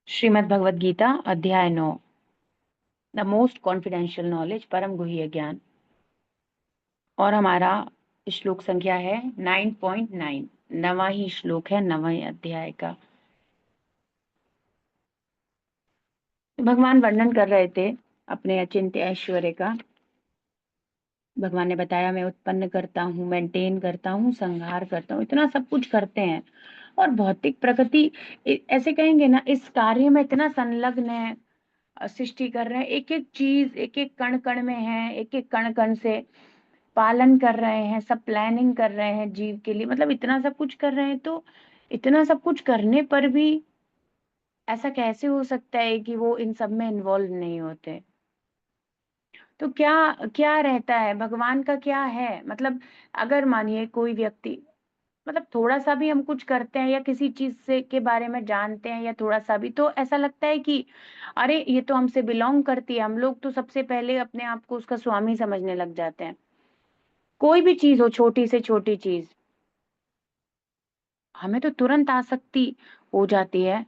श्रीमद् भगवद गीता अध्याय 9 the most confidential knowledge परम गुह्य ज्ञान। और हमारा श्लोक संख्या है 9.9। नवा ही श्लोक है नवा अध्याय का। भगवान वर्णन कर रहे थे अपने अचिंत्य ऐश्वर्य का। भगवान ने बताया मैं उत्पन्न करता हूँ, मेंटेन करता हूँ, संहार करता हूँ, इतना सब कुछ करते हैं। और भौतिक प्रकृति ऐसे कहेंगे ना, इस कार्य में इतना संलग्न है, सृष्टि कर रहे हैं, एक एक चीज एक एक कण कण में है, एक एक कण कण से पालन कर रहे हैं, सब प्लानिंग कर रहे हैं जीव के लिए। मतलब इतना सब कुछ कर रहे हैं, तो इतना सब कुछ करने पर भी ऐसा कैसे हो सकता है कि वो इन सब में इन्वॉल्व नहीं होते। तो क्या क्या रहता है भगवान का, क्या है मतलब। अगर मानिए कोई व्यक्ति, मतलब थोड़ा सा भी हम कुछ करते हैं या किसी चीज से के बारे में जानते हैं या थोड़ा सा भी, तो ऐसा लगता है कि अरे ये तो हमसे बिलोंग करती है। हम लोग तो सबसे पहले अपने आप को उसका स्वामी समझने लग जाते हैं। कोई भी चीज हो, छोटी से छोटी चीज, हमें तो तुरंत आसक्ति हो जाती है।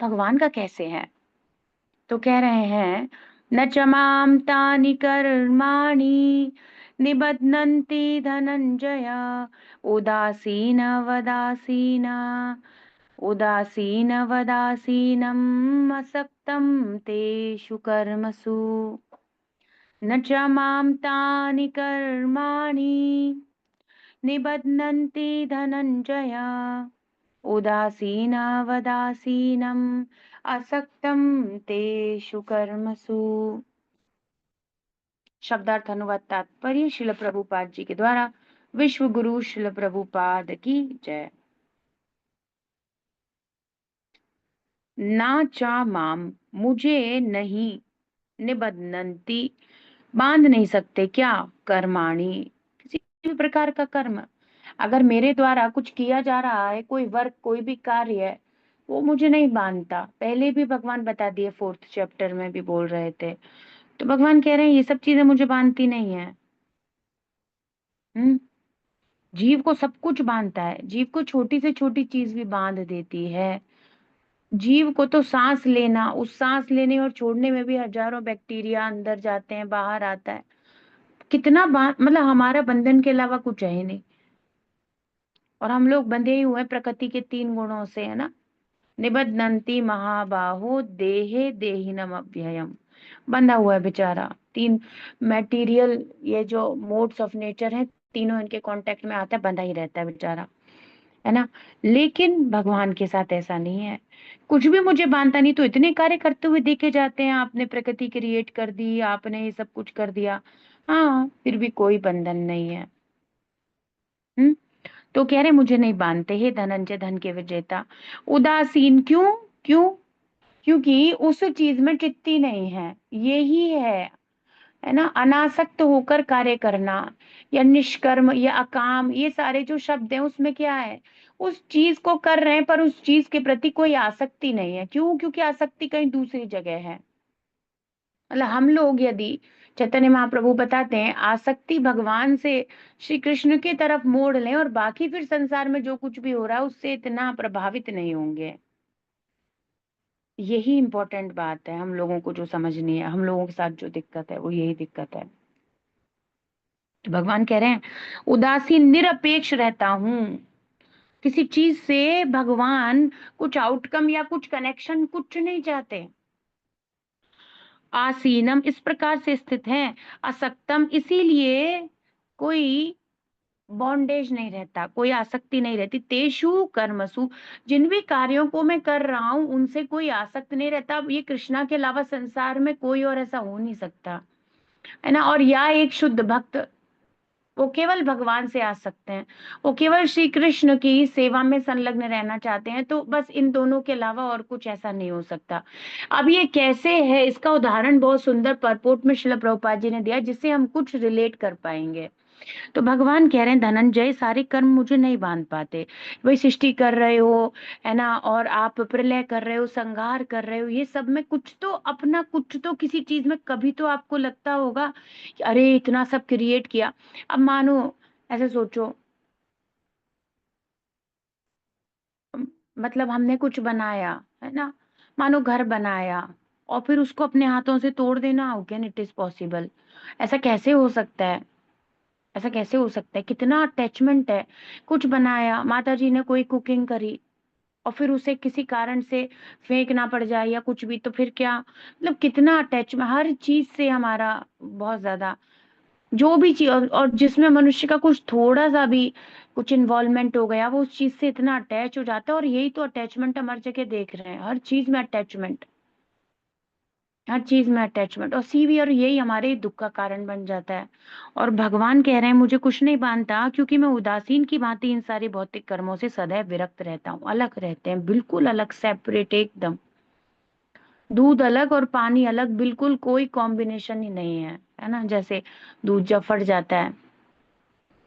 भगवान का कैसे है? तो कह रहे हैं, न च माम तानि कर्माणि निबध्नन्ति धनंजय उदासीन वदासीन उदासीन वदासीनम् असक्तं तेषु कर्मसु। न च माम तानि कर्माणि निबध्नन्ति धनंजय उदासीनावदासीनम् असक्तं तेषु कर्मसु। शब्दार्थ अनुवाद तात्पर्य शिल प्रभुपाद जी के द्वारा। विश्व गुरु शिल प्रभुपाद की जय। ना चा माम, मुझे नहीं, निबध्नन्ति, बांध नहीं सकते, क्या, कर्माणि, किसी भी प्रकार का कर्म। अगर मेरे द्वारा कुछ किया जा रहा है, कोई वर्क, कोई भी कार्य है, वो मुझे नहीं बांधता। पहले भी भगवान बता दिए, 4th चैप्टर में भी बोल रहे थे। तो भगवान कह रहे हैं ये सब चीजें मुझे बांधती नहीं है। हम्म जीव को सब कुछ बांधता है, जीव को छोटी से छोटी चीज भी बांध देती है। जीव को तो सांस लेना, उस सांस लेने और छोड़ने में भी हजारों बैक्टीरिया अंदर जाते हैं, बाहर आता है। कितना मतलब हमारा बंधन के अलावा कुछ है ही नहीं। और हम लोग बंधे ही हुए हैं प्रकृति के 3 गुणों से, है ना। निबध्नन्ति महाबाहो देहे देहिनम अव्ययम। बंधा हुआ है बेचारा। 3 मटेरियल, ये जो मोड्स ऑफ नेचर है, तीनों इनके कांटेक्ट में आता है, बंधा ही रहता है बेचारा, है ना। लेकिन भगवान के साथ ऐसा नहीं है। कुछ भी मुझे बांधता नहीं। तो इतने कार्य करते हुए देखे जाते हैं, आपने प्रकृति क्रिएट कर दी, आपने ये सब कुछ कर दिया, हाँ, फिर भी कोई बंधन नहीं है। हम्म तो कह रहे मुझे नहीं बांधते, हे धनंजय, धन के विजेता। उदासीन, क्यों? क्यों? क्योंकि उस चीज में चित्ती नहीं है, यही है ना। अनासक्त होकर कार्य करना, या निष्कर्म या अकाम, ये सारे जो शब्द हैं उसमें क्या है, उस चीज को कर रहे हैं पर उस चीज के प्रति कोई आसक्ति नहीं है। क्यों? क्योंकि आसक्ति कहीं दूसरी जगह है। मतलब हम लोग यदि, चैतन्य महाप्रभु बताते हैं, आसक्ति भगवान से, श्री कृष्ण की तरफ मोड़ लें, और बाकी फिर संसार में जो कुछ भी हो रहा है उससे इतना प्रभावित नहीं होंगे। यही इंपॉर्टेंट बात है हम लोगों को जो समझनी है। हम लोगों के साथ जो दिक्कत है वो यही दिक्कत है। तो भगवान कह रहे हैं उदासीन, निरपेक्ष रहता हूं किसी चीज से। भगवान कुछ आउटकम या कुछ कनेक्शन कुछ नहीं चाहते। आसीनम, इस प्रकार से स्थित है। असक्तम, इसीलिए कोई बॉन्डेज नहीं रहता, कोई आसक्ति नहीं रहती। तेषु कर्मसु, जिन भी कार्यों को मैं कर रहा हूं उनसे कोई आसक्त नहीं रहता। अब ये कृष्णा के अलावा संसार में कोई और ऐसा हो नहीं सकता, है ना। और या एक शुद्ध भक्त, वो केवल भगवान से आ सकते हैं। वो केवल श्री कृष्ण की सेवा में संलग्न रहना चाहते हैं। तो बस इन दोनों के अलावा और कुछ ऐसा नहीं हो सकता। अब ये कैसे है, इसका उदाहरण बहुत सुंदर परपोर्ट में श्रील प्रभुपाद जी ने दिया, जिससे हम कुछ रिलेट कर पाएंगे। तो भगवान कह रहे हैं धनंजय, सारे कर्म मुझे नहीं बांध पाते। वही सृष्टि कर रहे हो, है ना, और आप प्रलय कर रहे हो, संहार कर रहे हो, ये सब में कुछ तो अपना, कुछ तो किसी चीज में कभी तो आपको लगता होगा कि अरे इतना सब क्रिएट किया। अब मानो, ऐसे सोचो, मतलब हमने कुछ बनाया, है ना? मानो घर बनाया और फिर उसको अपने हाथों से तोड़ देना, how can it is possible? ऐसा कैसे हो सकता है? ऐसा कैसे हो सकता है? कितना अटैचमेंट है। कुछ बनाया, माताजी ने कोई कुकिंग करी और फिर उसे किसी कारण से फेंकना पड़ जाए या कुछ भी, तो फिर क्या? मतलब कितना अटैचमेंट हर चीज़ से हमारा, बहुत ज़्यादा। जो भी चीज़, और जिसमें मनुष्य का कुछ थोड़ा-सा भी कुछ इन्वॉल्वमेंट हो गया, वो उस चीज़ से इतना अटैच हो जाता है, और यही तो अटैचमेंट हम हर जगह देख रहे हैं। हर चीज़ में अटैचमेंट, हर चीज़ में अटैचमेंट, और सीवियर यही हमारे दुःख का कारण बन जाता है। और भगवान कह रहे हैं मुझे कुछ नहीं बाँधता, क्योंकि मैं उदासीन की भाँति इन सारे भौतिक कर्मों से सदैव विरक्त रहता हूँ। अलग रहते हैं, बिल्कुल अलग, सेपरेट एकदम। दूध अलग और पानी अलग, बिल्कुल कोई कॉम्बिनेशन ही नहीं है ना? जैसे दूध जब फट जाता है,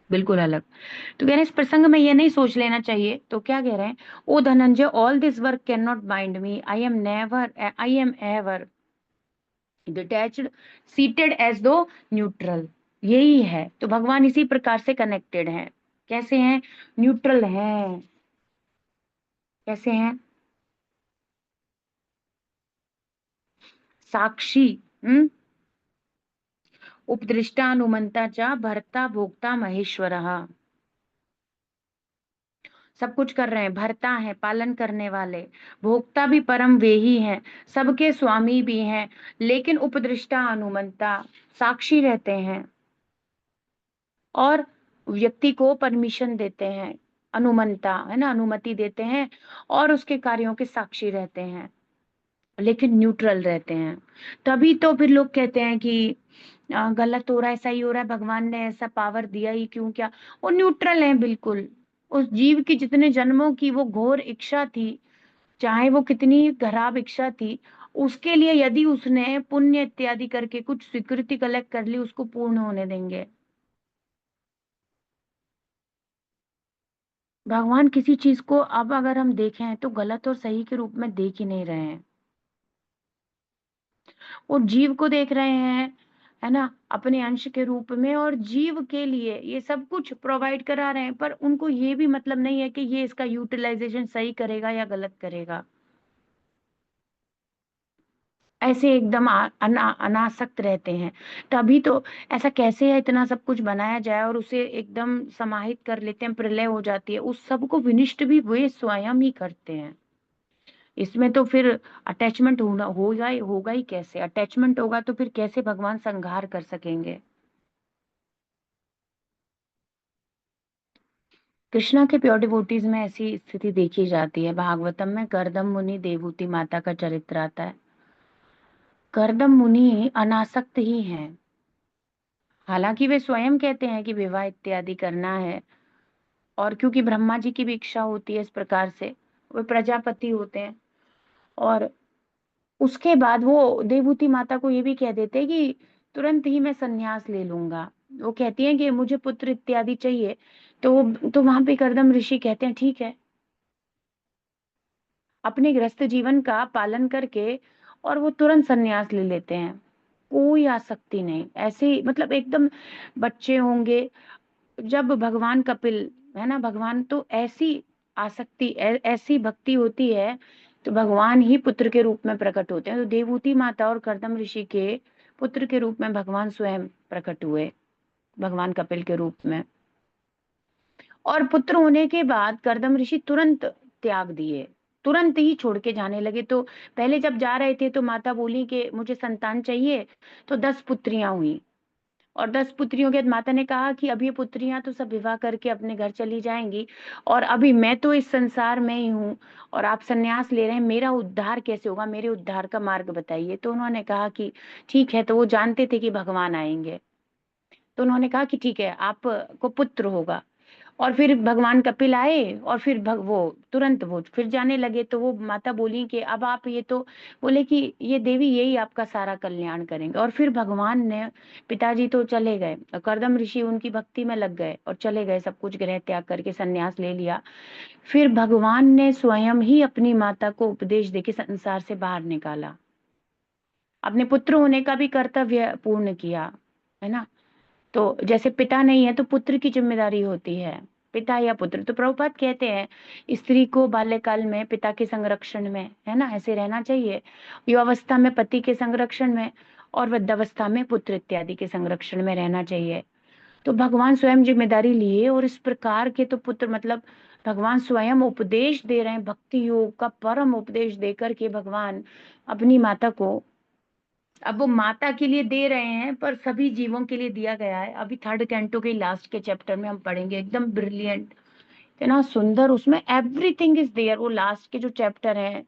बिल्कुल अलग। तो कह रहे हैं इस प्रसंग में ये नहीं सोच लेना चाहिए। तो क्या कह रहे हैं? ओ Dhananjay, all this work can not bind me, I am ever detached, seated as though neutral. यही है, तो भगवान इसी प्रकार से कनेक्टेड हैं। कैसे हैं? न्यूट्रल हैं। कैसे हैं? साक्षी। हम्म। उपदृष्टा अनुमंता च भर्ता भोक्ता महेश्वरः। सब कुछ कर रहे हैं, भरता है, पालन करने वाले, भोक्ता भी परम वे ही हैं, सबके स्वामी भी हैं, लेकिन उपदृष्टा अनुमंता, साक्षी रहते हैं, और व्यक्ति को परमिशन देते हैं, अनुमंता है ना, अनुमति देते हैं, और उसके कार्यों के साक्षी रहते हैं, लेकिन न्यूट्रल रहते हैं। तभी तो फिर लोग कहते हैं कि गलत हो रहा है, सही हो रहा है, भगवान ने ऐसा पावर दिया ही क्यों, क्या? वो न्यूट्रल है बिल्कुल। उस जीव की जितने जन्मों की वो घोर इच्छा थी, चाहे वो कितनी खराब इच्छा थी, उसके लिए यदि उसने पुण्य इत्यादि करके कुछ स्वीकृति कलेक्ट कर ली, उसको पूर्ण होने देंगे। भगवान किसी चीज को, अब अगर हम देखें तो गलत और सही के रूप में देख ही नहीं रहे हैं। वो जीव को देख रहे हैं, है ना, अपने अंश के रूप में, और जीव के लिए ये सब कुछ प्रोवाइड करा रहे हैं, पर उनको ये भी मतलब नहीं है कि ये इसका यूटिलाइजेशन सही करेगा या गलत करेगा। ऐसे एकदम अनासक्त रहते हैं। तभी तो ऐसा कैसे है, इतना सब कुछ बनाया जाए और उसे एकदम समाहित कर लेते हैं, प्रलय हो जाती है, उस सब को विनिष्ट भी वे स्वयं ही करते हैं। इसमें तो फिर अटैचमेंट होगा ही कैसे? अटैचमेंट होगा तो फिर कैसे भगवान संहार कर सकेंगे? कृष्णा के प्योर डिवोटीज में ऐसी स्थिति देखी जाती है। भागवतम में करदम मुनि देवहूति माता का चरित्र आता है। करदम मुनि अनासक्त ही हैं, हालांकि वे स्वयं कहते हैं कि विवाह इत्यादि करना है, और क्योंकि ब्रह्मा जी की भी इच्छा होती है इस प्रकार से, वे प्रजापति होते हैं। और उसके बाद वो देवहूति माता को ये भी कह देते हैं कि तुरंत ही मैं संन्यास ले लूंगा। वो कहती हैं कि मुझे पुत्र इत्यादि चाहिए। तो वहां पे करदम ऋषि कहते हैं ठीक है, अपने गृहस्थ जीवन का पालन करके, और वो तुरंत संन्यास ले लेते हैं। कोई आसक्ति नहीं, ऐसे ही मतलब एकदम बच्चे होंगे। जब भगवान कपिल, है ना, भगवान तो ऐसी आसक्ति, ऐसी भक्ति होती है, तो भगवान ही पुत्र के रूप में प्रकट होते हैं। तो देवहूति माता और कर्दम ऋषि के पुत्र के रूप में भगवान स्वयं प्रकट हुए, भगवान कपिल के रूप में। और पुत्र होने के बाद कर्दम ऋषि तुरंत त्याग दिए, तुरंत ही छोड़ के जाने लगे। तो पहले जब जा रहे थे तो माता बोली कि मुझे संतान चाहिए, तो 10 पुत्रियां हुई। और 10 पुत्रियों के बाद माता ने कहा कि अब ये पुत्रियां तो सब विवाह करके अपने घर चली जाएंगी, और अभी मैं तो इस संसार में ही हूँ, और आप संन्यास ले रहे हैं, मेरा उद्धार कैसे होगा? मेरे उद्धार का मार्ग बताइए। तो उन्होंने कहा कि ठीक है। तो वो जानते थे कि भगवान आएंगे, तो उन्होंने कहा कि ठीक है, आपको पुत्र होगा। और फिर भगवान कपिल आए, और फिर वो तुरंत वो फिर जाने लगे। तो वो माता बोली कि अब आप ये तो, बोले कि ये देवी यही आपका सारा कल्याण करेंगे। और फिर भगवान ने, पिताजी तो चले गए, करदम ऋषि उनकी भक्ति में लग गए और चले गए, सब कुछ गृह त्याग करके संन्यास ले लिया। फिर भगवान ने स्वयं ही अपनी माता को उपदेश देके संसार से बाहर निकाला, अपने पुत्र होने का भी कर्तव्य पूर्ण किया, है ना। तो जैसे पिता नहीं है तो पुत्र की जिम्मेदारी होती है। पिता या पुत्र। तो प्रभुपाद कहते हैं स्त्री को बाल्यकाल में पिता के संरक्षण में, है ना, ऐसे रहना चाहिए, युवावस्था में पति के संरक्षण में, और वृद्धावस्था में पुत्र इत्यादि के संरक्षण में रहना चाहिए। तो भगवान स्वयं जिम्मेदारी लिए, और इस प्रकार के तो पुत्र, मतलब भगवान स्वयं उपदेश दे रहे हैं, भक्ति योग का परम उपदेश देकर के भगवान अपनी माता को, अब वो माता के लिए दे रहे हैं पर सभी जीवों के लिए दिया गया है। अभी थर्ड कैंटो के लास्ट के चैप्टर में हम पढ़ेंगे, एकदम ब्रिलियंट, इतना सुंदर, उसमें एवरीथिंग इज देयर। वो लास्ट के जो चैप्टर है,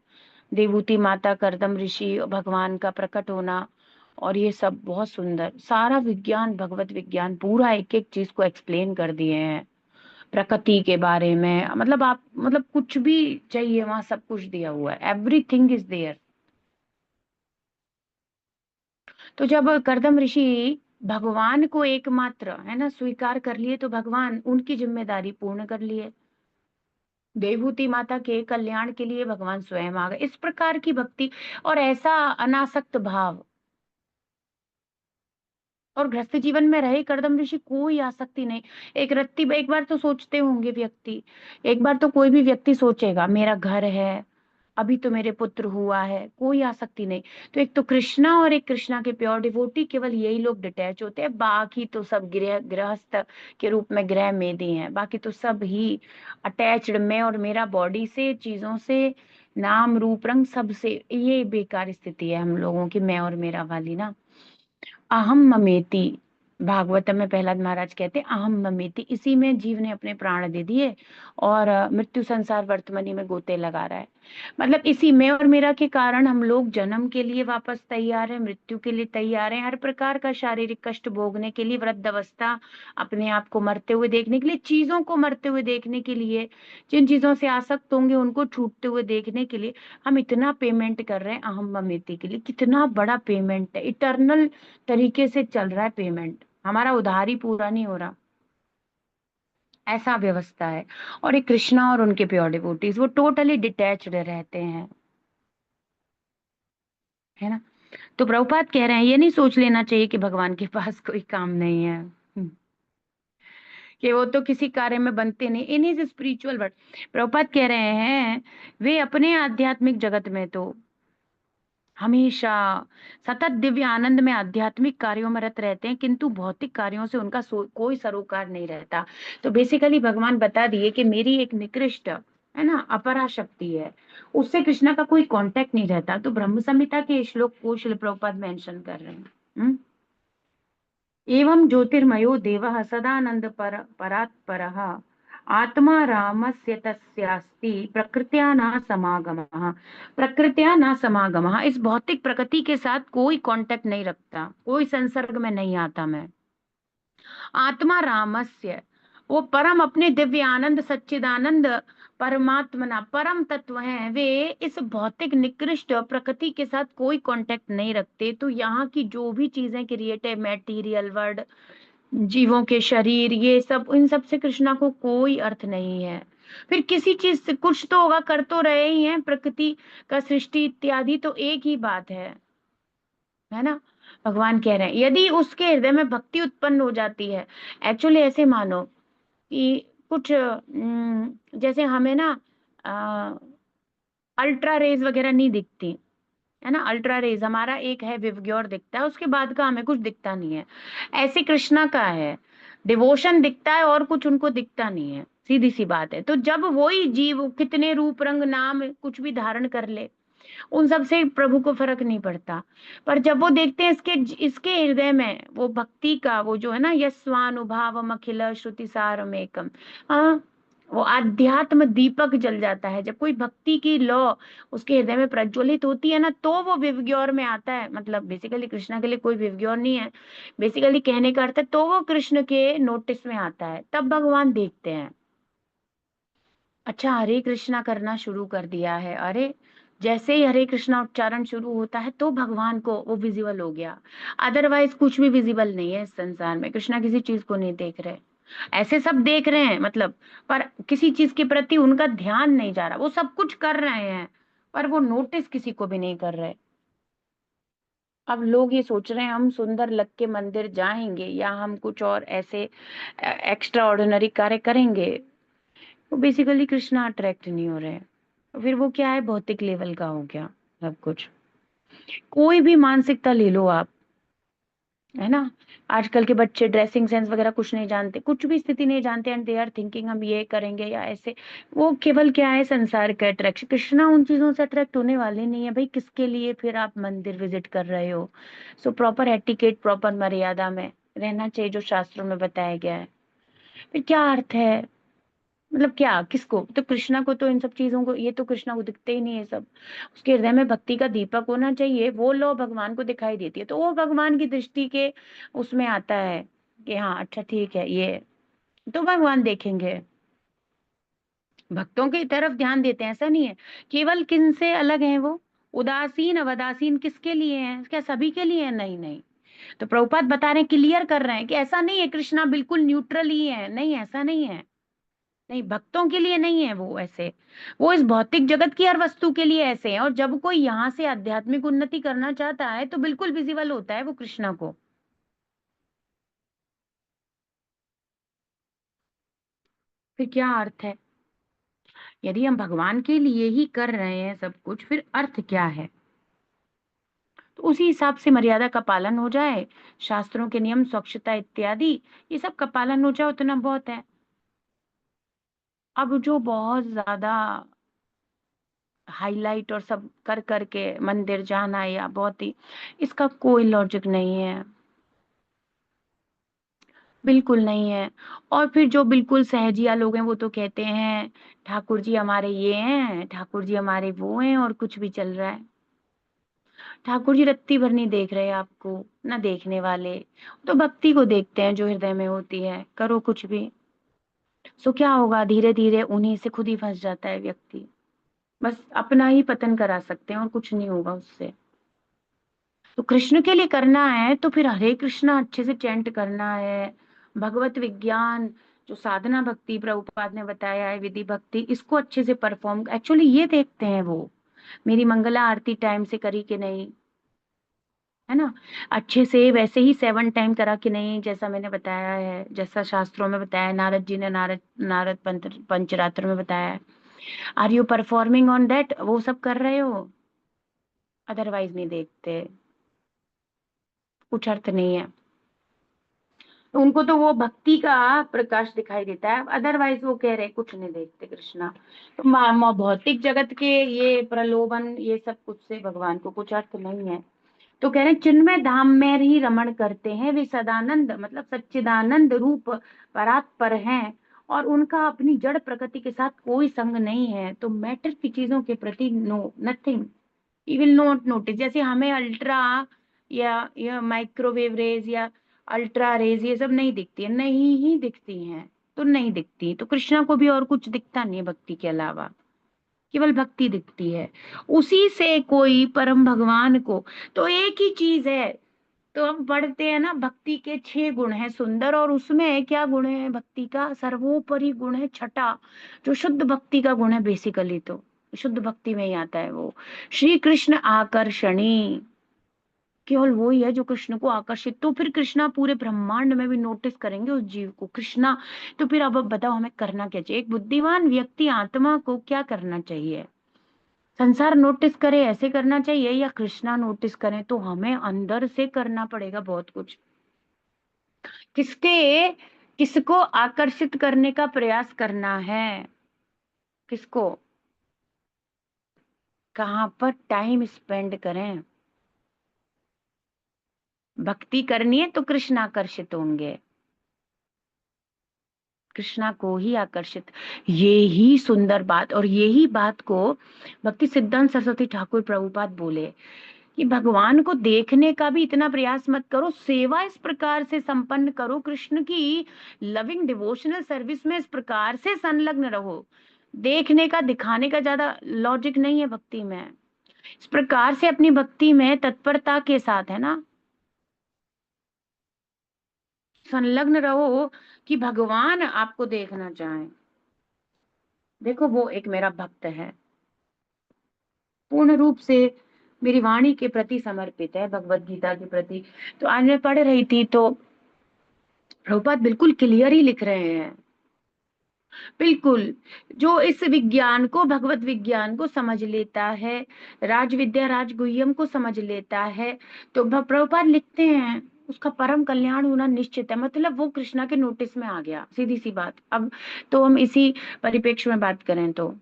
देवहूति माता, कर्दम ऋषि, भगवान का प्रकट होना, और ये सब बहुत सुंदर, सारा विज्ञान, भगवत विज्ञान पूरा एक एक चीज को एक्सप्लेन कर दिए हैं, प्रकृति के बारे में, मतलब आप, मतलब कुछ भी चाहिए वहां सब कुछ दिया हुआ है, एवरीथिंग इज देयर। तो जब कर्दम ऋषि भगवान को एकमात्र, है ना, स्वीकार कर लिए, तो भगवान उनकी जिम्मेदारी पूर्ण कर लिए, देवहूति माता के कल्याण के लिए भगवान स्वयं आ गए। इस प्रकार की भक्ति और ऐसा अनासक्त भाव, और गृहस्थ जीवन में रहे कर्दम ऋषि, कोई आसक्ति नहीं। एक रत्ती, एक बार तो सोचते होंगे व्यक्ति, एक बार तो कोई भी व्यक्ति सोचेगा मेरा घर है, अभी तो मेरे पुत्र हुआ है, कोई आसक्ति नहीं। तो एक तो कृष्णा और एक कृष्णा के प्योर डिवोटी, केवल यही लोग डिटैच होते हैं, बाकी तो सब गृहस्थ के रूप में ग्रह मेदी हैं, बाकी तो सब ही अटैच्ड, मैं और मेरा बॉडी से, चीजों से, नाम रूप रंग सबसे। ये बेकार स्थिति है हम लोगों की, मैं और मेरा वाली ना, अहम ममेति। भागवतम में प्रहलाद महाराज कहते हैं अहम ममेति, इसी में जीव ने अपने प्राण दे दिए, और मृत्यु संसार वर्तमानी में गोते लगा रहा है। मतलब इसी में और मेरा के कारण हम लोग जन्म के लिए वापस तैयार हैं, मृत्यु के लिए तैयार हैं, हर प्रकार का शारीरिक कष्ट भोगने के लिए, वृद्ध अवस्था, अपने आप को मरते हुए देखने के लिए, चीजों को मरते हुए देखने के लिए, जिन चीजों से आसक्त होंगे उनको छूटते हुए देखने के लिए, हम इतना पेमेंट कर रहे हैं अहम ममेति के लिए। कितना बड़ा पेमेंट है, इटर्नल तरीके से चल रहा है पेमेंट, हमारा उधार ही पूरा नहीं हो रहा, ऐसा व्यवस्था है। और एक कृष्णा और उनके प्योर डिवोटीज, वो टोटली डिटैच्ड रहते हैं, है ना। तो प्रभुपाद कह रहे हैं ये नहीं सोच लेना चाहिए कि भगवान के पास कोई काम नहीं है, कि वो तो किसी कार्य में बनते नहीं, इन इज स्पिरिचुअल वर्ड। प्रभुपाद कह रहे हैं वे अपने आध्यात्मिक जगत में तो हमेशा सतत दिव्य आनंद में आध्यात्मिक कार्यों में रत रहते हैं, किंतु भौतिक कार्यों से उनका कोई सरोकार नहीं रहता। तो बेसिकली भगवान बता दिए कि मेरी एक निकृष्ट, है ना, अपरा शक्ति है, उससे कृष्णा का कोई कांटेक्ट नहीं रहता। तो ब्रह्म संहिता के श्लोक को शिल प्रभुपाद मेंशन कर रहे हैं। एवं ज्योतिर्मयो देवः सदानंद परात्परः आत्मा रामस्य तस्यास्ति प्रकृत्या न समागमः। प्रकृत्या न समागमः, इस भौतिक प्रकृति के साथ कोई कांटेक्ट नहीं रखता, कोई संसर्ग में नहीं आता मैं। आत्मा रामस्य, वो परम अपने दिव्य आनंद सच्चिदानंद परमात्मना परम तत्व हैं, वे इस भौतिक निकृष्ट प्रकृति के साथ कोई कांटेक्ट नहीं रखते। तो यहाँ की जो भी चीजें क्रिएटेड मटेरियल वर्ल्ड, जीवों के शरीर, ये सब, इन सब से कृष्णा को कोई अर्थ नहीं है। फिर किसी चीज से कुछ तो होगा, कर तो रहे ही हैं, प्रकृति का सृष्टि इत्यादि तो एक ही बात है ना। भगवान कह रहे हैं यदि उसके हृदय में भक्ति उत्पन्न हो जाती है, एक्चुअली ऐसे मानो कि कुछ जैसे हमें ना अल्ट्रा रेज वगैरह नहीं दिखती, है ना, अल्ट्रा रेज हमारा एक है विवग्योर दिखता है, उसके बाद का हमें कुछ दिखता नहीं है। ऐसे कृष्णा का है, डिवोशन दिखता है और कुछ उनको दिखता नहीं है, सीधी सी बात है। तो जब वही जीव कितने रूप रंग नाम कुछ भी धारण कर ले, उन सब से प्रभु को फर्क नहीं पड़ता। पर जब वो देखते हैं इसके इसके हृदय में वो भक्ति का वो जो है ना, यस्वानुभावम अखिल श्रुति सारमेकम, हाँ, वो आध्यात्म दीपक जल जाता है। जब कोई भक्ति की लौ उसके हृदय में प्रज्वलित होती है ना, तो वो विवग्योर में आता है। मतलब बेसिकली कृष्णा के लिए कोई विवग्योर नहीं है, बेसिकली कहने का अर्थ है, तो वो कृष्ण के नोटिस में आता है, तब भगवान देखते हैं। अच्छा, हरे कृष्णा करना शुरू कर दिया है, अरे जैसे ही हरे कृष्णा उच्चारण शुरू होता है तो भगवान को वो विजिबल हो गया, अदरवाइज कुछ भी विजिबल नहीं है इस संसार में। कृष्णा किसी चीज को नहीं देख रहे, ऐसे सब देख रहे हैं मतलब, पर किसी चीज के प्रति उनका ध्यान नहीं जा रहा। वो सब कुछ कर रहे हैं पर वो नोटिस किसी को भी नहीं कर रहे। अब लोग ये सोच रहे हैं हम सुंदर लग के मंदिर जाएंगे या हम कुछ और ऐसे एक्स्ट्रा ऑर्डिनरी कार्य करेंगे, वो बेसिकली कृष्णा अट्रैक्ट नहीं हो रहे हैं। तो फिर वो क्या है, भौतिक लेवल का हो गया सब कुछ। कोई भी मानसिकता ले लो आप, है ना। आजकल के बच्चे ड्रेसिंग सेंस वगैरह कुछ नहीं जानते, कुछ भी स्थिति नहीं जानते, एंड दे आर थिंकिंग हम ये करेंगे या ऐसे। वो केवल क्या है, संसार का अट्रैक्शन। कृष्णा उन चीजों से अट्रैक्ट होने वाले नहीं है भाई। किसके लिए फिर आप मंदिर विजिट कर रहे हो? सो प्रॉपर एटिकेट, प्रॉपर मर्यादा में रहना चाहिए, जो शास्त्रों में बताया गया है। फिर क्या अर्थ है, मतलब क्या, किसको, तो कृष्णा को तो इन सब चीजों को, ये तो कृष्णा को दिखते ही नहीं है सब। उसके हृदय में भक्ति का दीपक होना चाहिए, वो लो भगवान को दिखाई देती है, तो वो भगवान की दृष्टि के उसमें आता है कि हाँ अच्छा ठीक है ये, तो भगवान देखेंगे। भक्तों की तरफ ध्यान देते हैं, ऐसा नहीं है। केवल किन से अलग हैं वो? उदासीन अवदासीन किसके लिए हैं? क्या सभी के लिए है? नहीं नहीं। तो प्रभुपाद बता रहे हैं, क्लियर कर रहे हैं कि ऐसा नहीं है कृष्णा बिल्कुल न्यूट्रल ही है, नहीं ऐसा नहीं है। नहीं, भक्तों के लिए नहीं है वो ऐसे। वो इस भौतिक जगत की हर वस्तु के लिए ऐसे हैं, और जब कोई यहाँ से आध्यात्मिक उन्नति करना चाहता है तो बिल्कुल विजिबल होता है वो कृष्णा को। फिर क्या अर्थ है? यदि हम भगवान के लिए ही कर रहे हैं सब कुछ, फिर अर्थ क्या है? तो उसी हिसाब से मर्यादा का पालन हो जाए, शास्त्रों के नियम, स्वच्छता इत्यादि, ये सब का पालन हो जाए, उतना बहुत है। अब जो बहुत ज्यादा हाईलाइट और सब कर करके मंदिर जाना, या बहुत ही, इसका कोई लॉजिक नहीं है, बिल्कुल नहीं है। और फिर जो बिल्कुल सहजिया लोग हैं वो तो कहते हैं ठाकुर जी हमारे ये हैं, ठाकुर जी हमारे वो हैं, और कुछ भी चल रहा है। ठाकुर जी रत्ती भर नहीं देख रहे आपको, ना देखने वाले। तो भक्ति को देखते हैं जो हृदय में होती है, करो कुछ भी। सो क्या होगा, धीरे धीरे उन्हीं से खुद ही फंस जाता है व्यक्ति। बस अपना ही पतन करा सकते हैं, और कुछ नहीं होगा उससे। तो कृष्ण के लिए करना है तो फिर हरे कृष्णा अच्छे से चैंट करना है। भगवत विज्ञान, जो साधना भक्ति प्रभुपाद ने बताया है, विधि भक्ति, इसको अच्छे से परफॉर्म, एक्चुअली ये देखते हैं वो, मेरी मंगला आरती टाइम से करी कि नहीं, है ना। अच्छे से वैसे ही 7 टाइम करा कि नहीं, जैसा मैंने बताया है, जैसा शास्त्रों में बताया है, नारद जी ने, नारद नारद पंचरात्र में बताया है। Are you performing on that? वो सब कर रहे हो? अदरवाइज नहीं देखते, कुछ अर्थ नहीं है। उनको तो वो भक्ति का प्रकाश दिखाई देता है, अदरवाइज वो कह रहे कुछ नहीं देखते कृष्णा। तो भौतिक जगत के ये प्रलोभन, ये सब कुछ से भगवान को कुछ अर्थ नहीं है। तो कह रहे हैं, चिन्मय धाम में ही रमण करते हैं वे सदानंद, मतलब सच्चिदानंद रूप परात्पर हैं। और उनका अपनी जड़ प्रकृति के साथ कोई संग नहीं है, तो मैटर की चीजों के प्रति know nothing, you will not notice. जैसे हमें अल्ट्रा या माइक्रोवेव रेज या अल्ट्रा रेज ये सब नहीं दिखती है, नहीं ही दिखती हैं, तो नहीं दिखती। तो कृष्णा को भी और कुछ दिखता नहीं है भक्ति के अलावा, केवल भक्ति दिखती है। उसी से कोई परम भगवान को, तो एक ही चीज है। तो हम पढ़ते हैं ना, भक्ति के 6 गुण हैं सुंदर, और उसमें क्या गुण है भक्ति का? सर्वोपरि गुण है छठा, जो शुद्ध भक्ति का गुण है बेसिकली। तो शुद्ध भक्ति में ही आता है वो, श्री कृष्ण आकर्षणी। केवल वो ही है जो कृष्ण को आकर्षित, तो फिर कृष्णा पूरे ब्रह्मांड में भी नोटिस करेंगे उस जीव को, कृष्णा। तो फिर अब बताओ हमें करना क्या चाहिए? एक बुद्धिमान व्यक्ति आत्मा को क्या करना चाहिए? संसार नोटिस करे ऐसे करना चाहिए, या कृष्णा नोटिस करें? तो हमें अंदर से करना पड़ेगा बहुत कुछ। किसके, किसको आकर्षित करने का प्रयास करना है? किसको, कहाँ पर टाइम स्पेंड करें? भक्ति करनी है तो कृष्ण आकर्षित होंगे, कृष्णा को ही आकर्षित। ये ही सुंदर बात, और यही बात को भक्ति सिद्धांत सरस्वती ठाकुर प्रभुपाद बोले कि भगवान को देखने का भी इतना प्रयास मत करो, सेवा इस प्रकार से संपन्न करो, कृष्ण की लविंग डिवोशनल सर्विस में इस प्रकार से संलग्न रहो। देखने का, दिखाने का ज्यादा लॉजिक नहीं है भक्ति में। इस प्रकार से अपनी भक्ति में तत्परता के साथ, है ना, संलग्न रहो कि भगवान आपको देखना चाहें। देखो वो एक मेरा भक्त है, पूर्ण रूप से मेरी वाणी के प्रति समर्पित है, भगवत गीता के प्रति। तो आज मैं पढ़ रही थी तो प्रभुपाद बिल्कुल क्लियर ही लिख रहे हैं बिल्कुल, जो इस विज्ञान को, भगवत विज्ञान को समझ लेता है, राजविद्या राजगुह्यम को समझ लेता है, तो प्रभुपाद लिखते हैं उसका परम कल्याण होना निश्चित है। मतलब वो कृष्णा के नोटिस में आ गया, सीधी सी बात। अब तो हम इसी परिप्रेक्ष्य में बात करें तो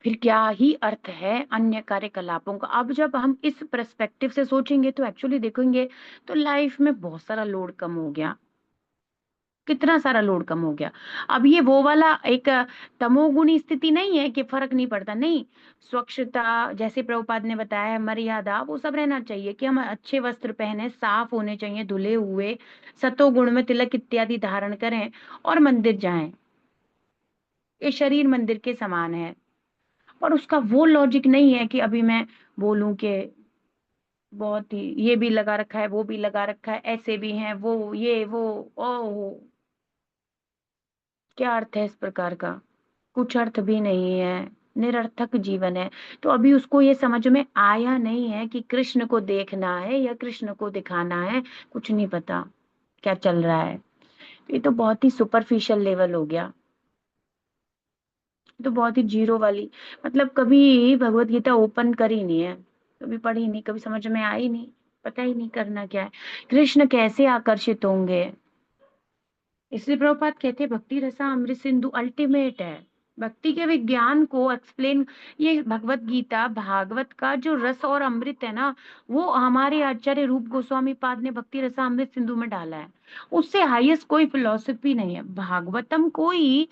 फिर क्या ही अर्थ है अन्य कार्यकलापों का। अब जब हम इस पर्सपेक्टिव से सोचेंगे तो एक्चुअली देखेंगे तो लाइफ में बहुत सारा लोड कम हो गया, कितना सारा लोड कम हो गया। अब ये वो वाला एक तमोगुणी स्थिति नहीं है कि फर्क नहीं पड़ता, नहीं। स्वच्छता, जैसे प्रभुपाद ने बताया है, मर्यादा, वो सब रहना चाहिए कि हम अच्छे वस्त्र पहने, साफ होने चाहिए, धुले हुए, सतोगुण में तिलक इत्यादि धारण करें और मंदिर जाएं। ये शरीर मंदिर के समान है। और उसका वो लॉजिक नहीं है कि अभी मैं बोलूं कि बहुत ही ये भी लगा रखा है, वो भी लगा रखा है, ऐसे भी हैं, वो ये वो, ओ, क्या अर्थ है इस प्रकार का? कुछ अर्थ भी नहीं है, निरर्थक जीवन है। तो अभी उसको ये समझ में आया नहीं है कि कृष्ण को देखना है या कृष्ण को दिखाना है, कुछ नहीं पता क्या चल रहा है। ये तो बहुत ही सुपरफिशियल लेवल हो गया, तो बहुत ही जीरो वाली। मतलब कभी भगवत गीता ओपन करी नहीं है, कभी पढ़ी नहीं, कभी समझ में आई नहीं, पता ही नहीं करना क्या है, कृष्ण कैसे आकर्षित होंगे। इसलिए प्रभुपाद कहते हैं भक्ति रसा अमृत सिंधु अल्टीमेट है। भक्ति के विज्ञान को एक्सप्लेन, ये भगवत गीता भागवत का जो रस और अमृत है ना, वो हमारे आचार्य रूप गोस्वामी पाद ने भक्ति रसा अमृत सिंधु में डाला है। उससे हाईएस्ट कोई फिलोसफी नहीं है। भागवतम को ही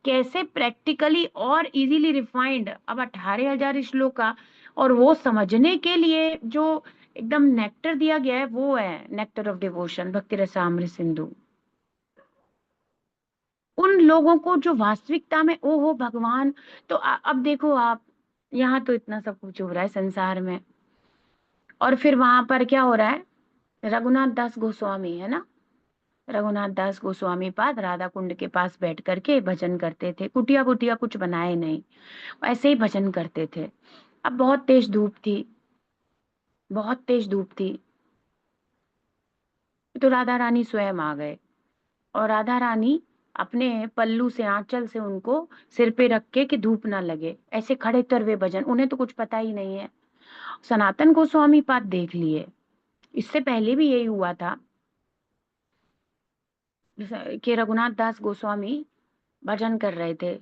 कैसे प्रैक्टिकली और इजीली रिफाइंड, अब 18,000 श्लोक का, और वो समझने के लिए जो एकदम नेक्टर दिया गया है, वो है नेक्टर ऑफ डिवोशन, भक्ति रसा अमृत सिंधु। उन लोगों को जो वास्तविकता में ओ हो भगवान, तो अब देखो आप, यहाँ तो इतना सब कुछ हो रहा है संसार में, और फिर वहां पर क्या हो रहा है? रघुनाथ दास गोस्वामी है ना, रघुनाथ दास गोस्वामी पाद राधा कुंड के पास बैठ करके भजन करते थे, कुटिया कुटिया कुछ बनाए नहीं, ऐसे ही भजन करते थे। अब बहुत तेज धूप थी, बहुत तेज धूप थी, तो राधा रानी स्वयं आ गए, और राधा रानी अपने पल्लू से, आंचल से उनको सिर पे रख के कि धूप ना लगे, ऐसे खड़े तरवे भजन, उन्हें तो कुछ पता ही नहीं है। सनातन गोस्वामी पाद देख लिए, इससे पहले भी यही हुआ था कि रघुनाथ दास गोस्वामी भजन कर रहे थे,